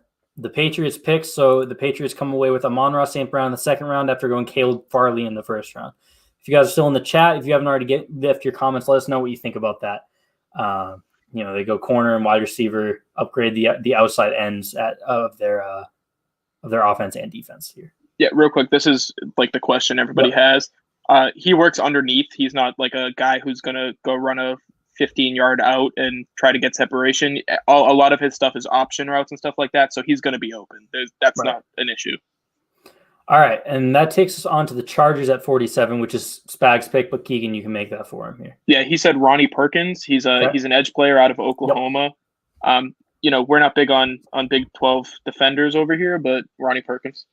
Patriots picks. So the Patriots come away with Amon-Ra St. Brown in the second round after going Caleb Farley in the first round. If you guys are still in the chat, if you haven't already left your comments, let us know what you think about that. They go corner and wide receiver, upgrade the outside ends of their offense and defense here. Yeah, real quick, this is like the question everybody has. He works underneath. He's not like a guy who's going to go run a 15-yard out and try to get separation. A lot of his stuff is option routes and stuff like that, so he's going to be open. That's not an issue. All right, and that takes us on to the Chargers at 47, which is Spag's pick, but Keegan, you can make that for him here. Yeah, he said Ronnie Perkins. He's an edge player out of Oklahoma. Yep. We're not big on Big 12 defenders over here, but Ronnie Perkins.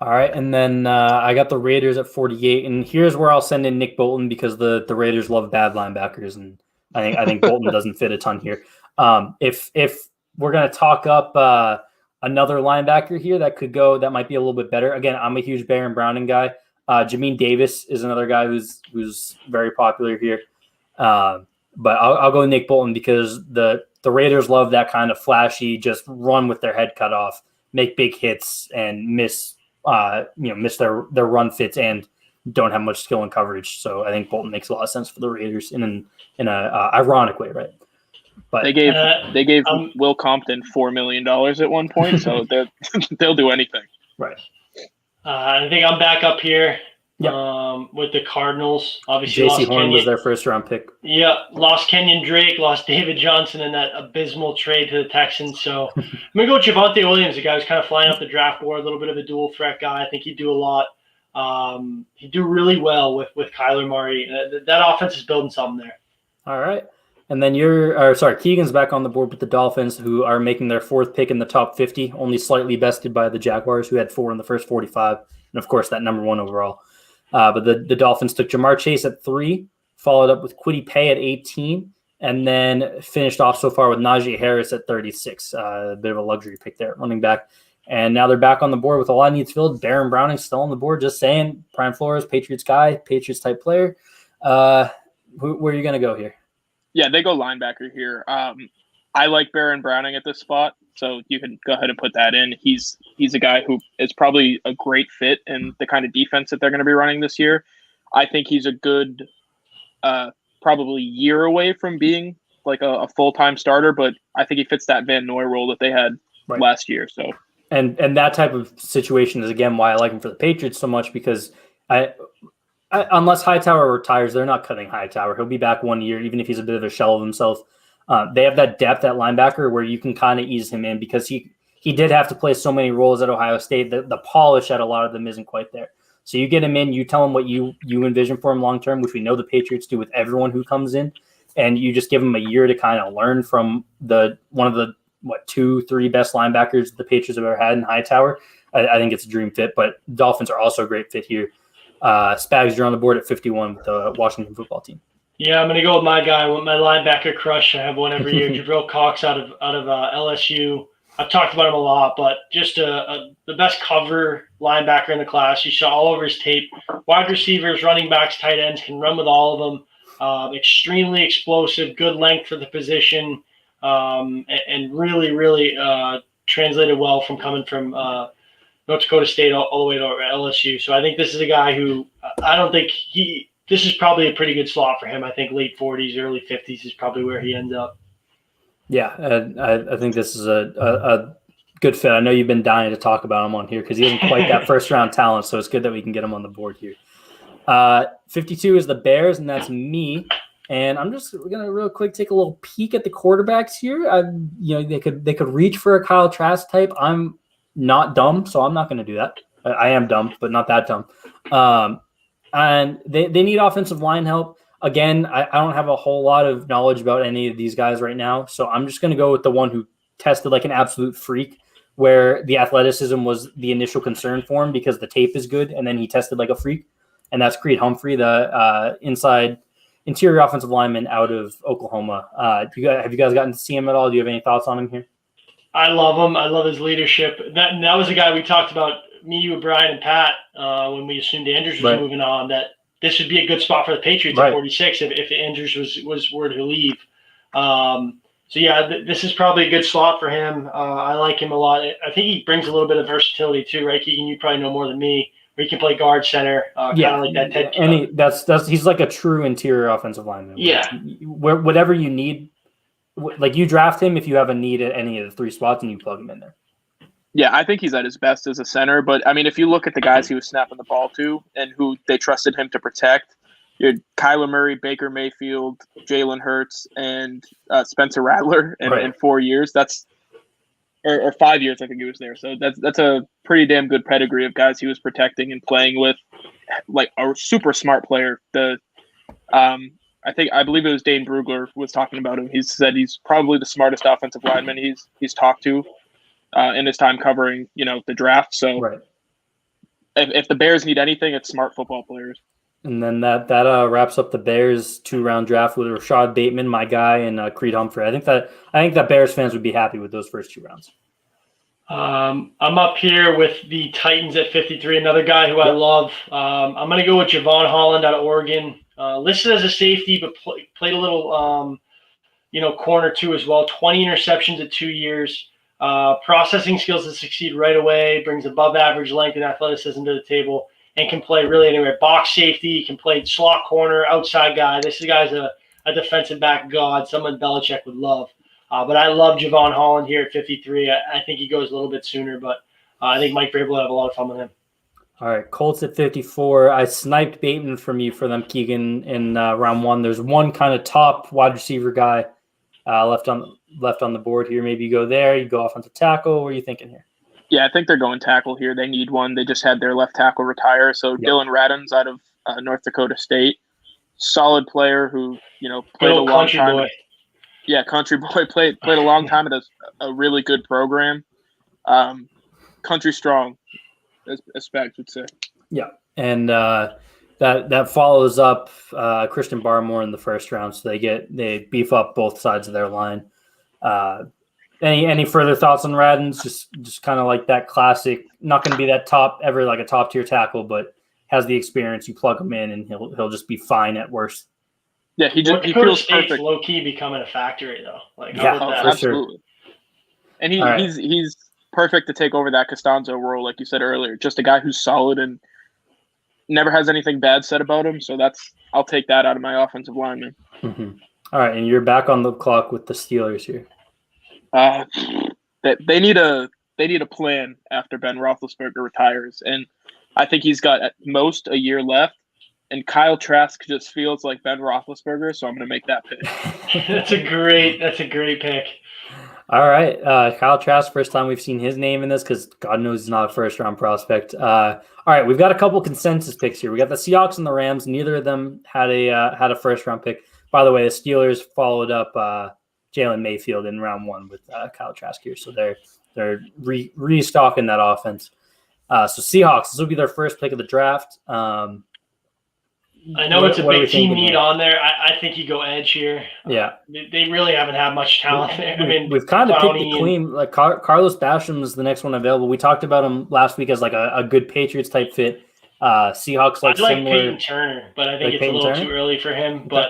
All right, and then I got the Raiders at 48, and here's where I'll send in Nick Bolton because the Raiders love bad linebackers, and I think Bolton doesn't fit a ton here. If we're gonna talk up another linebacker here that might be a little bit better. Again, I'm a huge Baron Browning guy. Jamin Davis is another guy who's very popular here. But I'll go Nick Bolton because the Raiders love that kind of flashy, just run with their head cut off, make big hits, and miss their run fits and don't have much skill and coverage. So I think Bolton makes a lot of sense for the Raiders in an ironic way, right? But they gave Will Compton $4 million at one point, so they'll do anything. Right. I think I'm back up here. Yep. With the Cardinals. Obviously, J.C. Horn was their first round pick. Yeah, lost Kenyon Drake, lost David Johnson in that abysmal trade to the Texans. So I'm going to go with Javonte Williams, the guy who's kind of flying up the draft board, a little bit of a dual threat guy. I think he'd do a lot. He'd do really well with Kyler Murray. That offense is building something there. All right. And then Keegan's back on the board with the Dolphins, who are making their fourth pick in the top 50, only slightly bested by the Jaguars, who had 4 in the first 45. And, of course, that number 1 overall. But the Dolphins took Jamar Chase at 3, followed up with Kwity Paye at 18, and then finished off so far with Najee Harris at 36. A bit of a luxury pick there at running back. And now they're back on the board with a lot of needs filled. Baron Browning still on the board, just saying. Brian Flores, Patriots guy, Patriots-type player. Where are you going to go here? Yeah, they go linebacker here. I like Baron Browning at this spot, so you can go ahead and put that in. He's a guy who is probably a great fit in the kind of defense that they're going to be running this year. I think he's a good probably year away from being like a full-time starter, but I think he fits that Van Noy role that they had last year. So and that type of situation is, again, why I like him for the Patriots so much, because unless Hightower retires, they're not cutting Hightower. He'll be back 1 year, even if he's a bit of a shell of himself. They have that depth at linebacker where you can kind of ease him in because he did have to play so many roles at Ohio State. The polish at a lot of them isn't quite there. So you get him in, you tell him what you envision for him long-term, which we know the Patriots do with everyone who comes in, and you just give him a year to kind of learn from one of the 2-3 best linebackers the Patriots have ever had in Hightower. I think it's a dream fit, but Dolphins are also a great fit here. Spags, you're on the board at 51 with the Washington football team. Yeah, I'm going to go with my guy, with my linebacker crush. I have one every year, Jabril Cox out of LSU. I've talked about him a lot, but just the best cover linebacker in the class. You saw all over his tape. Wide receivers, running backs, tight ends, can run with all of them. Extremely explosive, good length for the position, and really, really translated well from coming from North Dakota State all the way to LSU. So I think this is a guy who I don't think this is probably a pretty good slot for him. I think late 40s, early 50s is probably where he ends up. Yeah, I think this is a good fit. I know you've been dying to talk about him on here because he isn't quite that first-round talent, so it's good that we can get him on the board here. 52 is the Bears, and that's me. And I'm just going to real quick take a little peek at the quarterbacks here. They could reach for a Kyle Trask type. I'm not dumb, so I'm not going to do that. I am dumb, but not that dumb. And they need offensive line help. Again, I don't have a whole lot of knowledge about any of these guys right now, so I'm just going to go with the one who tested like an absolute freak, where the athleticism was the initial concern for him because the tape is good, and then he tested like a freak. and that's Creed Humphrey, the interior offensive lineman out of Oklahoma. Have you guys gotten to see him at all? Do you have any thoughts on him here? I love him. I love his leadership. That was a guy we talked about, me, you, Brian, and Pat, when we assumed Andrews was moving on, that this would be a good spot for the Patriots at 46 if Andrews were to leave. So, yeah, this is probably a good slot for him. I like him a lot. I think he brings a little bit of versatility too, right, Keegan? You probably know more than me. Where he can play guard, center, kind of like that. Ted, and he's like a true interior offensive lineman. Yeah. Whatever you need, like you draft him if you have a need at any of the three spots and you plug him in there. Yeah, I think he's at his best as a center. But, I mean, if you look at the guys he was snapping the ball to and who they trusted him to protect, you had Kyler Murray, Baker Mayfield, Jalen Hurts, and Spencer Rattler in 4 years. That's or 5 years, I think he was there. So that's a pretty damn good pedigree of guys he was protecting and playing with, like a super smart player. I believe it was Dane Brugler was talking about him. He said he's probably the smartest offensive lineman he's talked to in his time covering, the draft. So if the Bears need anything, it's smart football players. And then that wraps up the Bears 2-round draft with Rashad Bateman, my guy, and Creed Humphrey. I think that Bears fans would be happy with those first 2 rounds. I'm up here with the Titans at 53. Another guy who I love. I'm going to go with Javon Holland out of Oregon. Listed as a safety, but played a little, corner too as well. 20 interceptions at 2 years. Processing skills to succeed right away. Brings above average length and athleticism to the table. And can play really anywhere. Box safety, can play slot corner, outside guy. This guy's a defensive back god, someone Belichick would love. But I love Javon Holland here at 53. I think he goes a little bit sooner, but I think Mike Vrabel will have a lot of fun with him. All right, Colts at 54. I sniped Bateman from you for them, Keegan, in round 1. There's one kind of top wide receiver guy left on the board here. Maybe you go there. You go offensive tackle. What are you thinking here? Yeah, I think they're going tackle here. They need one. They just had their left tackle retire. So Dylan Radins out of North Dakota State, solid player who played a long time. Boy. Yeah, country boy played a long time at a really good program. Country strong, as Spags would say. Yeah, and that follows up Christian Barmore in the first round, so they beef up both sides of their line. Any further thoughts on Radins? Just kind of like that classic, not going to be that top tier tackle, but has the experience. You plug him in, and he'll just be fine at worst. Yeah, he feels perfect. Low key becoming a factory though. Absolutely. And he's perfect to take over that Costanzo role, like you said earlier. Just a guy who's solid and never has anything bad said about him. So I'll take that out of my offensive lineman. Mm-hmm. All right, and you're back on the clock with the Steelers here. They need a plan after Ben Roethlisberger retires, and I think he's got at most a year left. And Kyle Trask just feels like Ben Roethlisberger, so I'm going to make that pick. That's a great pick. All right, Kyle Trask. First time we've seen his name in this because God knows he's not a first-round prospect. All right, we've got a couple consensus picks here. We got the Seahawks and the Rams. Neither of them had a first-round pick. By the way, the Steelers followed up Jalen Mayfield in round 1 with Kyle Trask here, so they're restocking that offense. So Seahawks, this will be their first pick of the draft. I know it's a big team need on there. I think you go edge here. Yeah, they really haven't had much talent there. I mean, we've kind of picked the queen. Like Carlos Basham is the next one available. We talked about him last week as like a good Patriots type fit. Seahawks I'd like Peyton Turner, but I think it's a little too early for him. But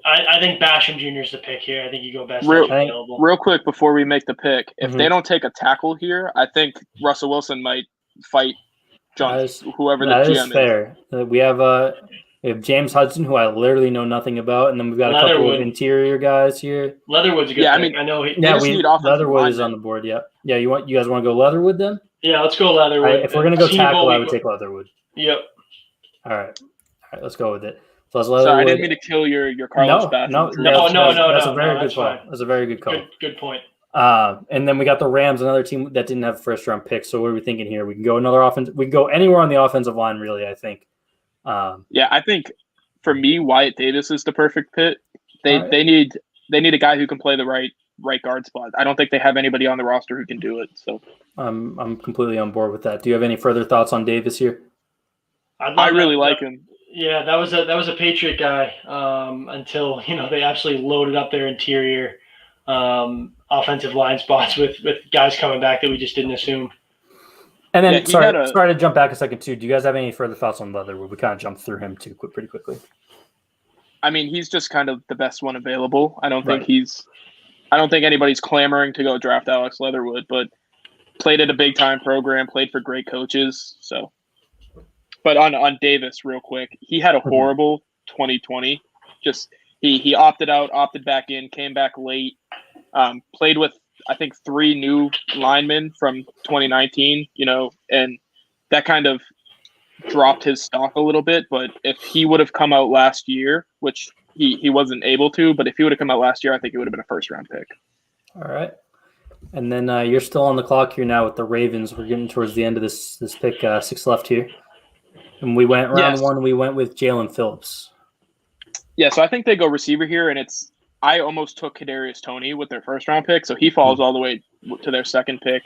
I think Basham Jr. is the pick here. I think you go best available. Real quick before we make the pick, if they don't take a tackle here, I think Russell Wilson might fight whoever the GM is. That is fair. We have James Hudson, who I literally know nothing about, and then we've got a couple of interior guys here. Leatherwood's a good pick. I know Leatherwood is on the board. Yeah. You guys want to go Leatherwood then? Yeah, let's go Leatherwood. Right, if we're gonna go tackle, I would take Leatherwood. Yep. All right, let's go with it. So Sorry, I didn't mean to kill your Carlos Basham. No. That's a very good call. That's a very good call. Good point. And then we got the Rams, another team that didn't have a first-round pick. So what are we thinking here? We can go another offense. We can go anywhere on the offensive line, really. I think. I think for me, Wyatt Davis is the perfect fit. They need a guy who can play the right guard spot. I don't think they have anybody on the roster who can do it. So I'm completely on board with that. Do you have any further thoughts on Davis here? I really like him. Yeah, that was a Patriot guy until they absolutely loaded up their interior offensive line spots with guys coming back that we just didn't assume. And then, sorry to jump back a second too. Do you guys have any further thoughts on Leather? Where we kind of jumped through him pretty quickly. I mean, he's just kind of the best one available. I don't think anybody's clamoring to go draft Alex Leatherwood, but played at a big time program, played for great coaches. So, but on Davis, real quick, he had a horrible 2020. Just he opted out, opted back in, came back late. Played with I think 3 new linemen from 2019. And that kind of dropped his stock a little bit. But if he would have come out last year, which he wasn't able to, but if he would have come out last year, I think it would have been a first-round pick. All right. And then you're still on the clock here now with the Ravens. We're getting towards the end of this pick, 6 left here. And we went round 1, we went with Jalen Phillips. Yeah, so I think they go receiver here, and I almost took Kadarius Toney with their first-round pick, so he falls all the way to their second pick.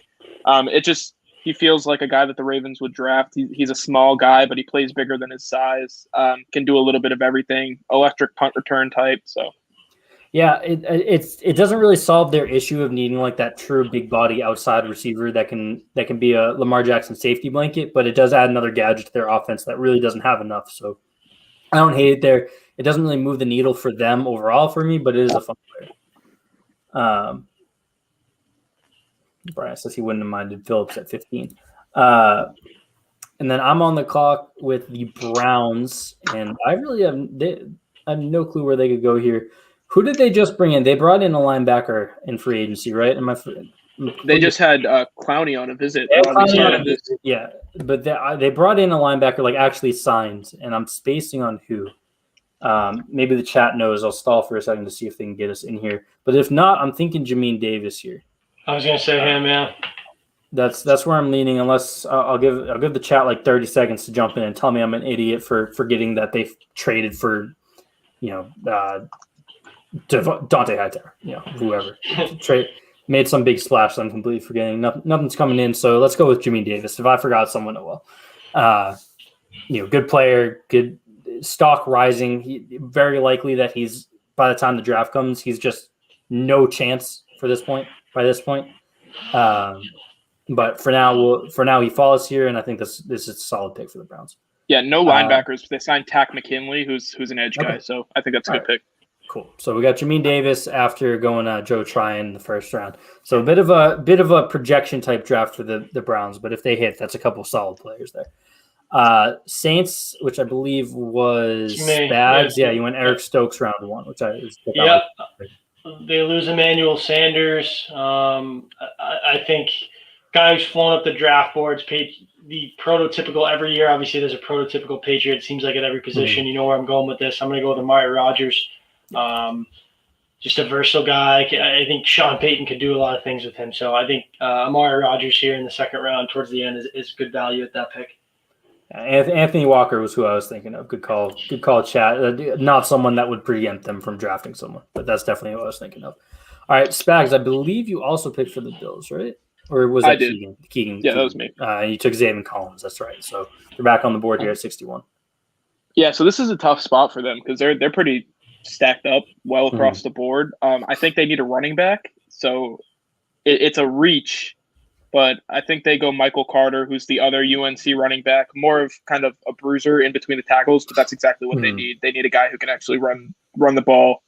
He feels like a guy that the Ravens would draft. He's a small guy, but he plays bigger than his size, can do a little bit of everything, electric punt return type, so. Yeah, it doesn't really solve their issue of needing like that true big body outside receiver that can be a Lamar Jackson safety blanket, but it does add another gadget to their offense that really doesn't have enough. So I don't hate it there. It doesn't really move the needle for them overall for me, but it is a fun player. Brian says he wouldn't have minded Phillips at 15. And then I'm on the clock with the Browns, and I really have no clue where they could go here. Who did they just bring in? They brought in a linebacker in free agency, right? They just had Clowney on a visit. Yeah, but they brought in a linebacker, like actually signed, and I'm spacing on who. Maybe the chat knows. I'll stall for a second to see if they can get us in here. But if not, I'm thinking Jamin Davis here. I was going to say him, yeah. That's where I'm leaning. Unless I'll give the chat like 30 seconds to jump in and tell me I'm an idiot for forgetting that they traded for, Dante Hightower, whoever. Made some big splash that I'm completely forgetting. Nothing's coming in, so let's go with Jamin Davis. If I forgot someone, it will. Good player, good stock rising. Very likely that he's, by the time the draft comes, he's just no chance by this point. But for now he falls here, and I think this is a solid pick for the Browns. Yeah, no linebackers. They signed Tack McKinley, who's an edge guy, so I think that's a good pick. Cool. So we got Jamin Davis after going Joe Tryon in the first round. So a bit of a projection type draft for the Browns, but if they hit, that's a couple solid players there. Saints, which I believe was Spags. Yeah, you went Eric Stokes round 1, which Yep. They lose Emmanuel Sanders. I think guy who's flown up the draft boards, paid the prototypical every year. Obviously, there's a prototypical Patriot. It seems like at every position. You know where I'm going with this. I'm going to go with Amari Rodgers. Just a versatile guy. I think Sean Payton could do a lot of things with him. So I think Amari Rodgers here in the second round towards the end is good value at that pick. Anthony Walker was who I was thinking of. Good call, chat. Not someone that would preempt them from drafting someone, but that's definitely what I was thinking of. All right, Spags, I believe you also picked for the Bills, right? Or was that Keegan? Yeah, that was me. You took Zayvon Collins. That's right. So they're back on the board here at 61. Yeah, so this is a tough spot for them because they're pretty stacked up well across the board. I think they need a running back, so it's a reach, but I think they go Michael Carter, who's the other UNC running back, more of kind of a bruiser in between the tackles, but that's exactly what they need. They need a guy who can actually run the ball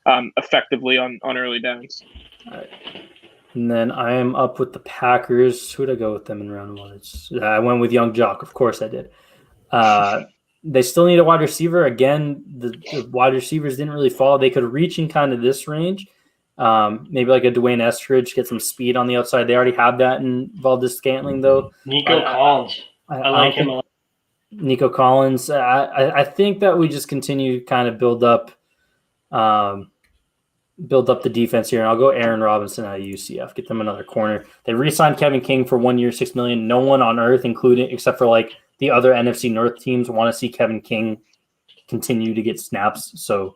effectively on early downs. All right. And then I am up with the Packers. Who did I go with them in round 1? I went with Young Jock. Of course I did. They still need a wide receiver. Again, the wide receivers didn't really fall. They could reach in kind of this range. Maybe like a Dwayne Eskridge, get some speed on the outside. They already have that in Valdez-Scantling, though. Nico Collins. I like him a lot. Nico Collins. I think that we just continue to kind of build up the defense here, and I'll go Aaron Robinson out of UCF. Get them another corner. They re-signed Kevin King for 1 year, $6 million. No one on earth, except for like the other NFC North teams, want to see Kevin King continue to get snaps. So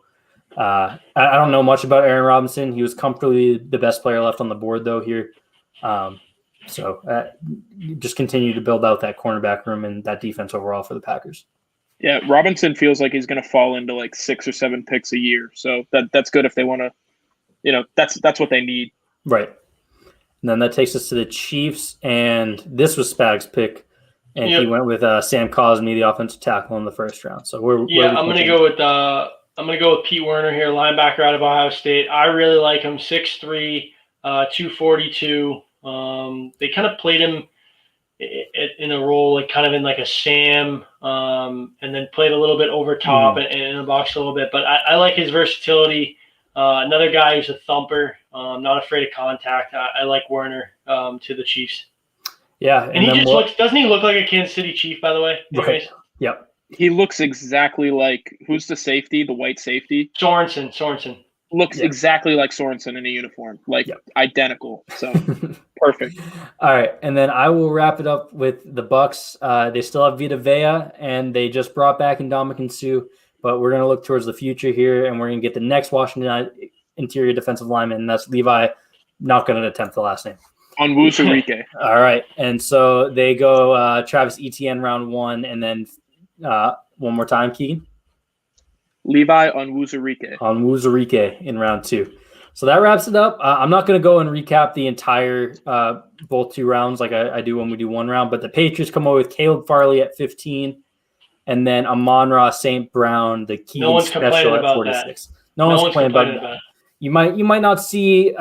I don't know much about Aaron Robinson. He was comfortably the best player left on the board, though, here. So just continue to build out that cornerback room and that defense overall for the Packers. Yeah, Robinson feels like he's going to fall into like 6 or 7 picks a year. So that's good if they want to, that's what they need. Right. And then that takes us to the Chiefs, and this was Spag's pick, and he went with Sam Cosmi, the offensive tackle, in the first round. So I'm going to go with Pete Werner here, linebacker out of Ohio State. I really like him, 6'3", 242. They kind of played him in a role like kind of in like a Sam, and then played a little bit over top and in the box a little bit. But I like his versatility. Another guy who's a thumper, not afraid of contact. I like Werner to the Chiefs. Yeah, and he just doesn't he look like a Kansas City Chief, by the way? Right. Yep. He looks exactly like, who's the safety, the white safety? Sorensen. Looks exactly like Sorensen in a uniform, identical. So perfect. All right, and then I will wrap it up with the Bucks. They still have Vita Vea, and they just brought back Ndamukong Suh. But we're going to look towards the future here, and we're going to get the next Washington interior defensive lineman, and that's Levi. Not going to attempt the last name. Onwuzurike. All right, and so they go Travis Etienne round 1, and then one more time, Keegan. Levi Onwuzurike in round 2. So that wraps it up. I'm not going to go and recap the entire both 2 rounds like I do when we do 1 round, but the Patriots come away with Caleb Farley at 15, and then Amon-Ra St. Brown, the Keegan special at 46. No one's complaining about that. You might not see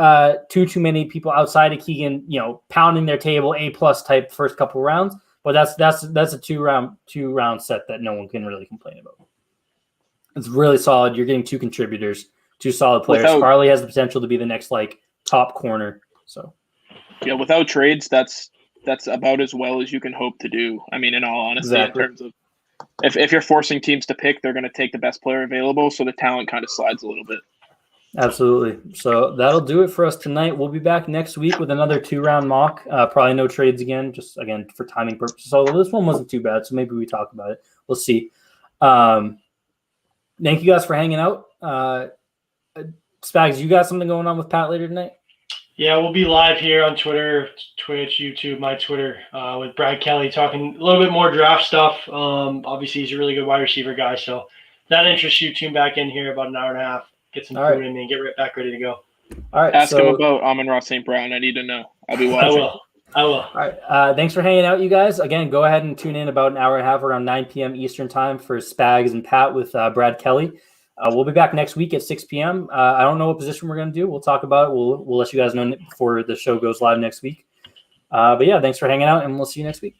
too many people outside of Keegan, pounding their table A+ type first couple rounds, but that's a two round set that no one can really complain about. It's really solid. You're getting 2 contributors, 2 solid players. Farley has the potential to be the next top corner. So yeah, without trades, that's about as well as you can hope to do. I mean, in all honesty, in terms of if you're forcing teams to pick, they're going to take the best player available, so the talent kind of slides a little bit. Absolutely. So that'll do it for us tonight. We'll be back next week with another 2-round mock. Probably no trades again, just again for timing purposes. Although this one wasn't too bad, so maybe we talk about it. We'll see. Thank you guys for hanging out. Spags, you got something going on with Pat later tonight? Yeah, we'll be live here on Twitter, Twitch, YouTube, my Twitter, with Brad Kelly talking a little bit more draft stuff. Obviously, he's a really good wide receiver guy, so if that interests you, tune back in here about an hour and a half, get some food in me, and get right back ready to go. All right. Ask him about Amon-Ra St. Brown. I need to know. I'll be watching. I will. All right. Thanks for hanging out, you guys. Again, go ahead and tune in about an hour and a half around 9 p.m. Eastern time for Spags and Pat with Brad Kelly. We'll be back next week at 6 p.m. I don't know what position we're going to do. We'll talk about it. We'll let you guys know before the show goes live next week. But yeah, thanks for hanging out, and we'll see you next week.